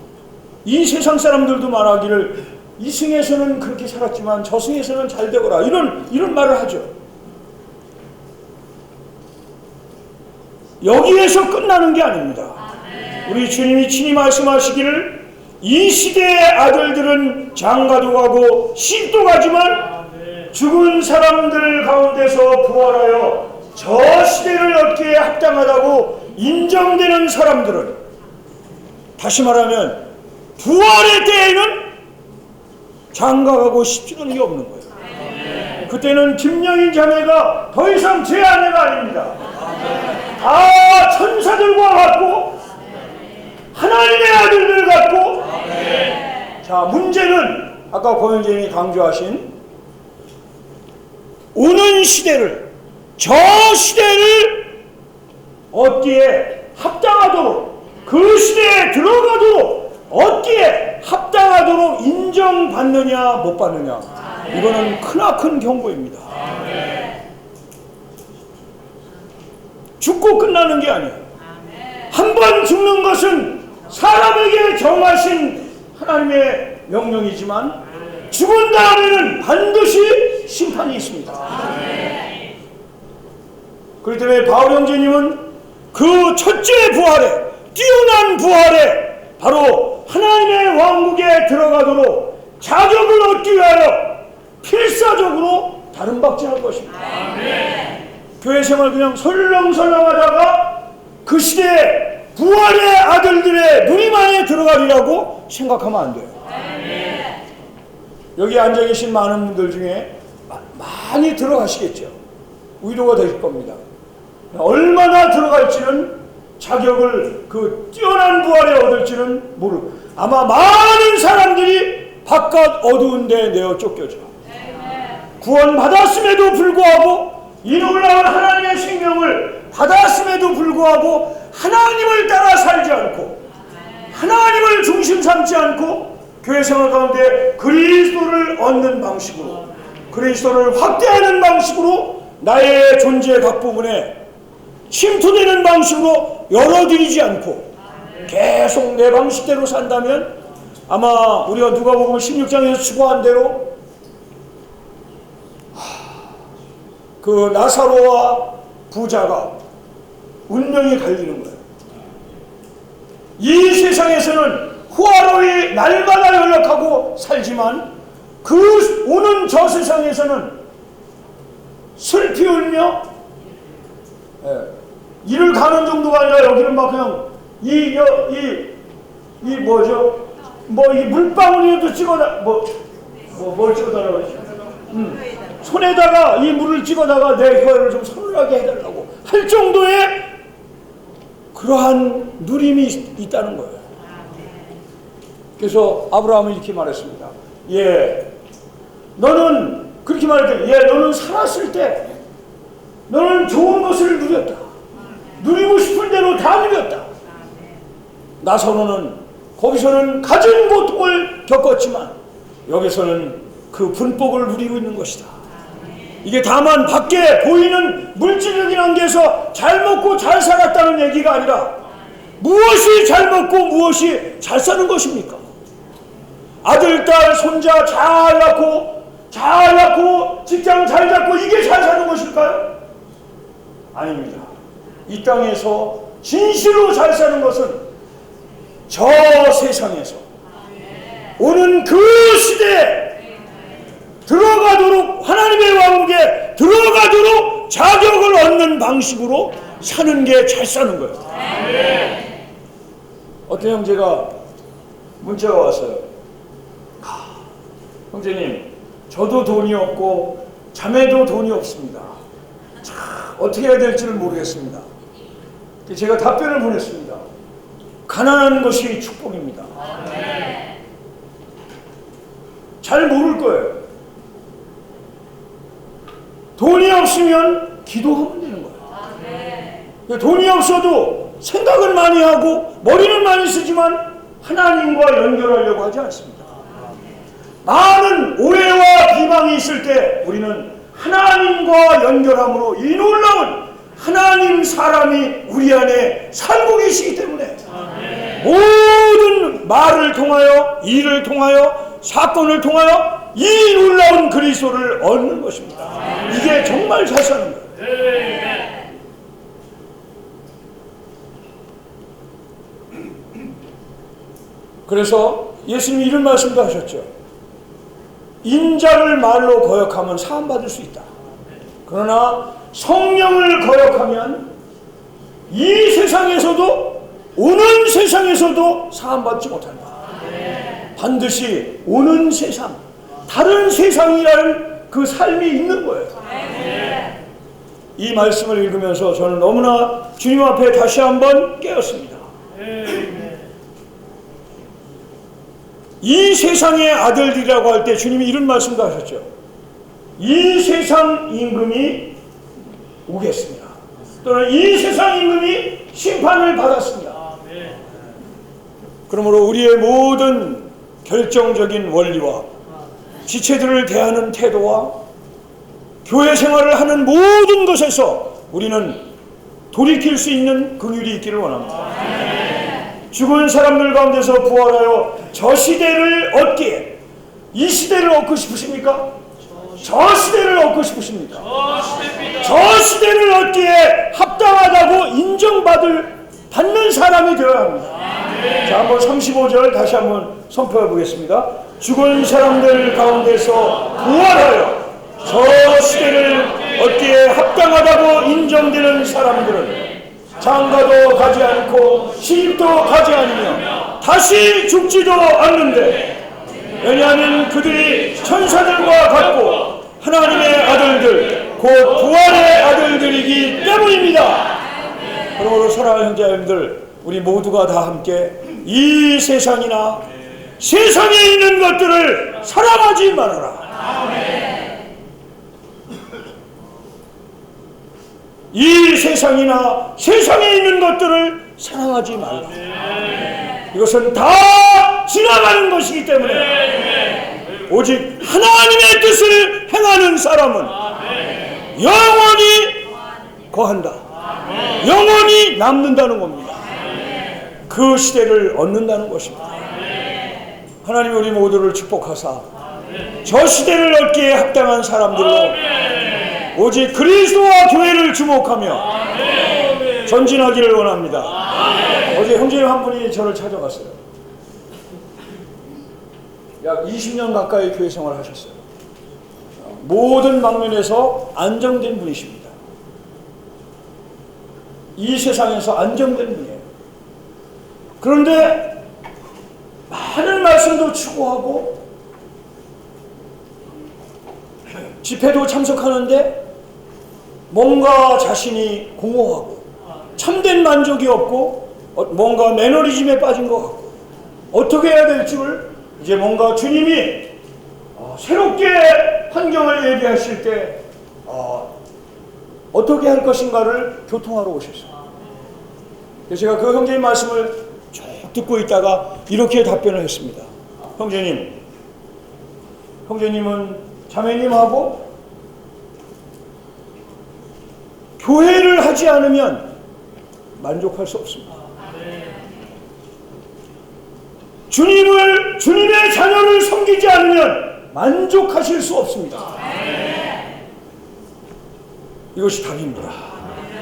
이 세상 사람들도 말하기를 이승에서는 그렇게 살았지만 저승에서는 잘 되거라, 이런 말을 하죠. 여기에서 끝나는 게 아닙니다. 우리 주님이 친히 말씀하시기를 이 시대의 아들들은 장가도 가고 시집도 가지만 죽은 사람들 가운데서 부활하여 저 시대를 얻기에 합당하다고 인정되는 사람들은, 다시 말하면 부활의 때에는 장가가고 시집주는 게 없는 거예요. 그때는 김영인 자매가 더 이상 제 아내가 아닙니다. 다 천사들과 같고 하나님의 아들들 같고. 자, 문제는 아까 고현재님이 강조하신 오는 시대를, 저 시대를 얻기에 합당하도록, 그 시대에 들어가도록 얻기에 합당하도록 인정받느냐 못 받느냐, 이거는 크나큰 경고입니다. 죽고 끝나는 게 아니에요. 한 번 죽는 것은 사람에게 정하신 하나님의 명령이지만 죽은 다음에는 반드시 심판이 있습니다. 그렇기 때문에 바울 형제님은 그 첫째 부활에, 뛰어난 부활에 바로 하나님의 왕국에 들어가도록 자격을 얻기 위하여 필사적으로 다름박질할 것입니다. 교회 생활 그냥 설렁설렁하다가 그 시대에 부활의 아들들의 누리만에 들어가리라고 생각하면 안 돼요. 여기 앉아 계신 많은 분들 중에 많이 들어가시겠죠. 위로가 되실 겁니다. 얼마나 들어갈지는, 자격을 그 뛰어난 부활에 얻을지는 모르고, 아마 많은 사람들이 바깥 어두운 데 내어 쫓겨져. 구원 받았음에도 불구하고, 이 놀라운 하나님의 생명을 받았음에도 불구하고 하나님을 따라 살지 않고, 하나님을 중심 삼지 않고 교회 생활 가운데 그리스도를 얻는 방식으로, 그리스도를 확대하는 방식으로 나의 존재 각 부분에 침투되는 방식으로 열어드리지 않고 계속 내 방식대로 산다면, 아마 우리가 누가복음 16장에서 추구한 대로 그 나사로와 부자가 운명이 갈리는 거예요. 이 세상에서는 호화로이 날마다 연락하고 살지만 그 오는 저 세상에서는 슬피 울며, 이를 가는 정도가 아니라 여기는 막 그냥 이 뭐죠? 뭐 이 물방울이라도 찍어다 뭘 찍어달라고 그러지? 손에다가 이 물을 찍어다가 내 혀를 좀 서늘하게 해달라고 할 정도의 그러한 누림이 있다는 거예요. 그래서 아브라함은 이렇게 말했습니다. 너는 그렇게 말했더니, 너는 살았을 때 너는 좋은 것을 누렸다. 누리고 싶은 대로 다 누렸다. 나사로는 거기서는 가진 고통을 겪었지만 여기서는 그 분복을 누리고 있는 것이다. 이게 다만 밖에 보이는 물질적인 한계에서 잘 먹고 잘 살았다는 얘기가 아니라, 무엇이 잘 먹고 무엇이 잘 사는 것입니까? 아들, 딸, 손자 잘 낳고 직장 잘 잡고 이게 잘 사는 것일까요? 아닙니다. 이 땅에서 진실로 잘 사는 것은 저 세상에서 오는 그 시대에 들어가도록, 하나님의 왕국에 들어가도록 자격을 얻는 방식으로 사는 게 잘 사는 거예요. 어떤 형제가 문자가 왔어요. 형제님, 저도 돈이 없고 자매도 돈이 없습니다. 참 어떻게 해야 될지를 모르겠습니다. 제가 답변을 보냈습니다. 가난한 것이 축복입니다. 잘 모를 거예요. 돈이 없으면 기도하면 되는 거예요. 돈이 없어도 생각은 많이 하고 머리는 많이 쓰지만 하나님과 연결하려고 하지 않습니다. 많은 오해와 비방이 있을 때 우리는 하나님과 연결함으로 이 놀라운 하나님 사람이 우리 안에 살고 계시기 때문에 모든 말을 통하여, 일을 통하여, 사건을 통하여 이 놀라운 그리스도를 얻는 것입니다. 이게 정말 잘 사는 거예요. 그래서 예수님이 이런 말씀도 하셨죠. 인자를 말로 거역하면 사함받을 수 있다. 그러나 성령을 거역하면 이 세상에서도, 오는 세상에서도 사함받지 못한다. 반드시 오는 세상, 다른 세상이라는 그 삶이 있는 거예요. 이 말씀을 읽으면서 저는 너무나 주님 앞에 다시 한번 깨었습니다. 이 세상의 아들들이라고 할 때 주님이 이런 말씀도 하셨죠. 이 세상 임금이 오겠습니다. 또는 이 세상 임금이 심판을 받았습니다. 그러므로 우리의 모든 결정적인 원리와 지체들을 대하는 태도와 교회 생활을 하는 모든 것에서 우리는 돌이킬 수 있는 긍휼이 있기를 원합니다. 죽은 사람들 가운데서 부활하여 저 시대를 얻기에, 이 시대를 얻고 싶으십니까? 저 시대를 얻고 싶으십니까? 저 시대를 얻기에 합당하다고 받는 사람이 되어야 합니다. 자, 한번 35절 다시 한번 선포해 보겠습니다. 죽은 사람들 가운데서 부활하여 저 시대를 얻기에 합당하다고 인정되는 사람들은 장가도 가지 않고 시집도 가지 않으며 다시 죽지도 않는데, 왜냐하면 그들이 천사들과 같고 하나님의 아들들, 곧 부활의 아들들이기 때문입니다. 그러므로 사랑하는 형제자매들, 우리 모두가 다 함께 이 세상이나 세상에 있는 것들을 사랑하지 말아라. 이 세상이나 세상에 있는 것들을 사랑하지 말라. 이것은 다 지나가는 것이기 때문에 오직 하나님의 뜻을 행하는 사람은 영원히 거한다. 영원히 남는다는 겁니다. 그 시대를 얻는다는 것입니다. 하나님 우리 모두를 축복하사 저 시대를 얻기에 합당한 사람들로 오직 그리스도와 교회를 주목하며 전진하기를 원합니다. 어제 형제님 한 분이 저를 찾아갔어요. 약 20년 가까이 교회 생활을 하셨어요. 모든 방면에서 안정된 분이십니다. 이 세상에서 안정된 분이에요. 그런데 많은 말씀도 추구하고 집회도 참석하는데 뭔가 자신이 공허하고 참된 만족이 없고 뭔가 매너리즘에 빠진 것 같고 어떻게 해야 될 줄 이제 뭔가 주님이 새롭게 환경을 예비하실 때 어떻게 할 것인가를 교통하러 오셨어요. 그래서 제가 그 형제님 말씀을 쭉 듣고 있다가 이렇게 답변을 했습니다. 형제님은 자매님하고 교회를 하지 않으면 만족할 수 없습니다. 주님의 자녀를 섬기지 않으면 만족하실 수 없습니다. 이것이 답입니다.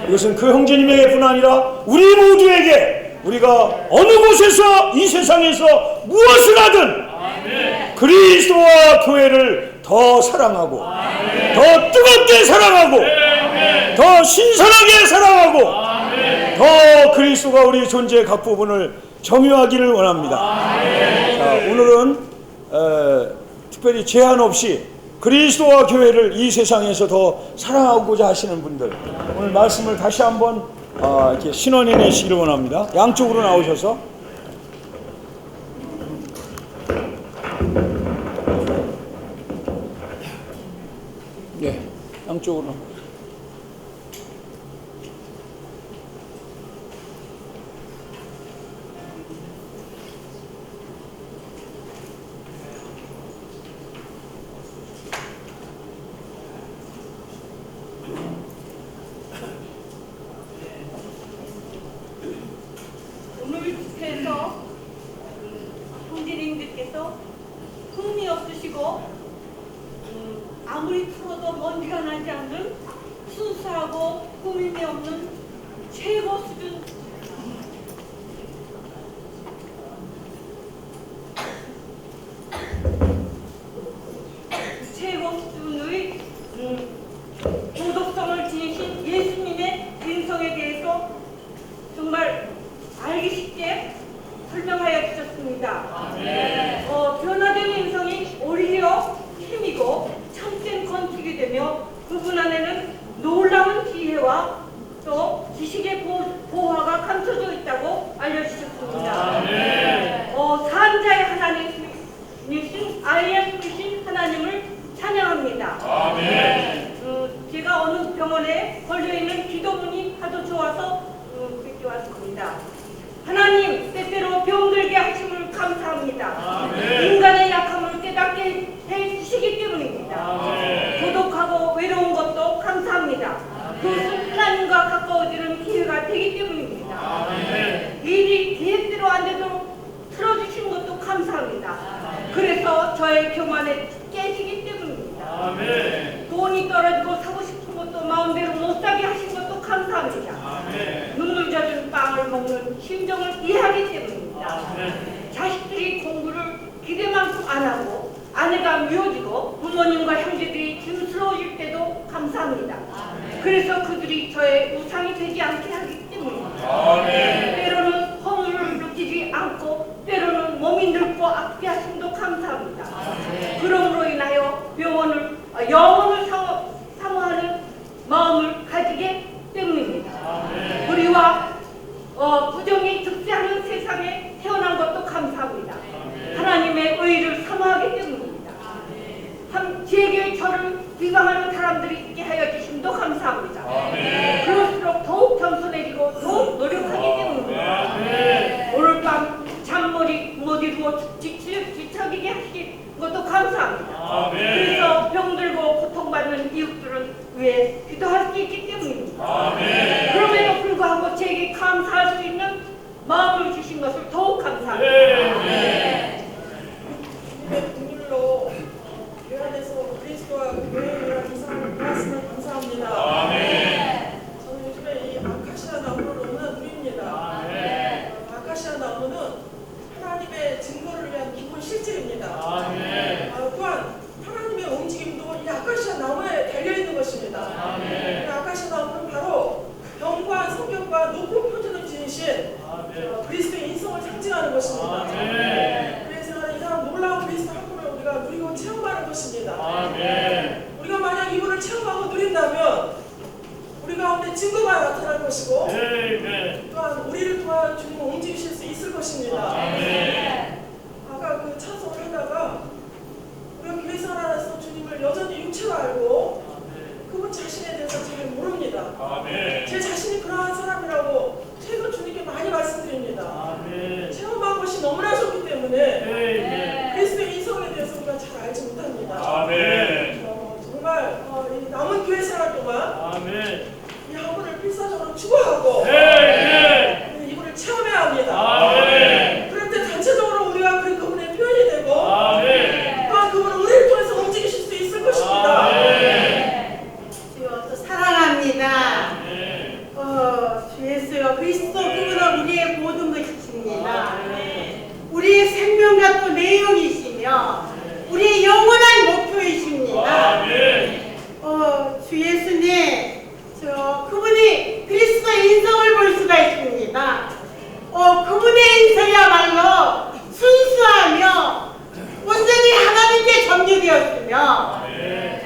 이것은 그 형제님에게뿐 아니라 우리 모두에게 우리가 어느 곳에서 이 세상에서 무엇을 하든 그리스도와 교회를 더 사랑하고 더 뜨겁게 사랑하고 더 신선하게 사랑하고 더 그리스도가 우리 존재의 각 부분을 점유하기를 원합니다. 자, 오늘은 특별히 제한 없이 그리스도와 교회를 이 세상에서 더 사랑하고자 하시는 분들 오늘 말씀을 다시 한번 이렇게 신원해 내시기를 원합니다. 양쪽으로 나오셔서 양쪽으로 오늘 집회에서 쉽게 설명하여 주셨습니다. 변화된 인성이 오히려 힘이고 참된 건축이 되며 그분 안에는 놀라운 지혜와 또 지식의 보화가 감춰져 있다고 알려주셨습니다. 산자의 하나님이신 아이엠이신 하나님을 찬양합니다. 제가 어느 병원에 걸려있는 기도문이 하도 좋아서 뵙게 왔습니다. 하나님, 때때로 병들게 하심을 감사합니다. 인간의 약함을 깨닫게 해주시기 때문입니다. 고독하고 외로운 것도 감사합니다. 그것은 하나님과 가까워지는 기회가 되기 때문입니다. 일이 계획대로 안 되도록 틀어주신 것도 감사합니다. 그래서 저의 교만에 깨지기 때문입니다. 돈이 떨어지고 사고 싶은 것도 마음대로 못 사게 하신 것도 감사합니다. 눈물 젖은 빵을 먹는 심정을 이해하기 때문입니다. 자식들이 공부를 기대만큼 안 하고 아내가 미워지고 부모님과 형제들이 짐스러워질 때도 감사합니다. 그래서 그들이 저의 우상이 되지 않게 하기 때문입니다. 때로는 허물을 느끼지 않고 때로는 몸이 늙고 아프게 하심도 감사합니다. 그러므로 인하여 영혼을 사모하는 마음을 가지게 때문입니다. 우리와 부정이 득세하는 세상에 태어난 것도 감사합니다. 하나님의 의를 사모하기 때문입니다. 제게 저를 비방하는 사람들이 있게 하여 주심도 감사합니다. 그럴수록 더욱 겸손해지고 더욱 노력하기 때문입니다. 오늘 밤 잠머리 못 이루고 뒤척이게 하신 것도 감사합니다. 그래서 병들고 고통받는 이웃들을 위해 기도할 수 있기 때문입니다. 그럼에도 불구하고 제게 감사할 수 있는 마음을 주신 것을 더욱 감사합니다. 국민으로 교회안에서 그리스도와 교회라는 이상을 보았음을 감사합니다. 저는 요즘에 이 아카시아 나무를 너무나 누립니다. 아카시아 나무는 하나님의 증거를 위한 기본 실질입니다. 또한 하나님의 움직임도 이 아카시아 나무에 달려있는 것입니다. 이 아카시아 나무는 바로 영과 성경과 높은 표준을 지니신 그리스도의 인성을 상징하는 것입니다. 그래서 이런 놀라운 그리스도 한분을 우리가 누리고 체험하는 것입니다. 우리가 만약 이분을 체험하고 누린다면 우리 가운데 증거가 나타날 것이고 또한 우리를 통한 주님을 움직이실 수 있을 것입니다. 아까 그 찬송을 하다가 우리가 교회 생활하면서 주님을 여전히 육체로 알고 그분 자신에 대해서 잘 모릅니다. 제 자신이 그러한 사람이라고 최근 주님께 많이 말씀드립니다. 체험한 것이 너무나 좋기 때문에 그리스도의 인성에 대해서 우리가 잘 알지 못합니다. 정말 이 남은 교회 생활 동안 이 한분을 필사적으로 추구하고 이분을 체험해야 합니다. 그럴 때 전체적으로 우리가 그분의 표현이 되고 또한 그분은 우리를 통해서 움직이실 수 있을 것입니다. 주여 또 사랑합니다. 주 예수여 그리스도 그분은 우리의 모든 것이십니다. 우리의 생명과 또 내용이시며 우리의 영원한 목표이십니다. 주 예수님 그분이 그리스도의 인성을 볼 수가 있습니다. 그분의 인성이야말로 순수하며 온전히 하나님께 점유되었으며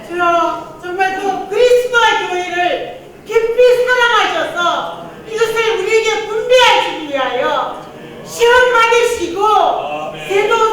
주여 정말 또 그리스도와 교회를 깊이 사랑하셔서 이것을 우리에게 분배하시기 위하여 시험 받으시고 세도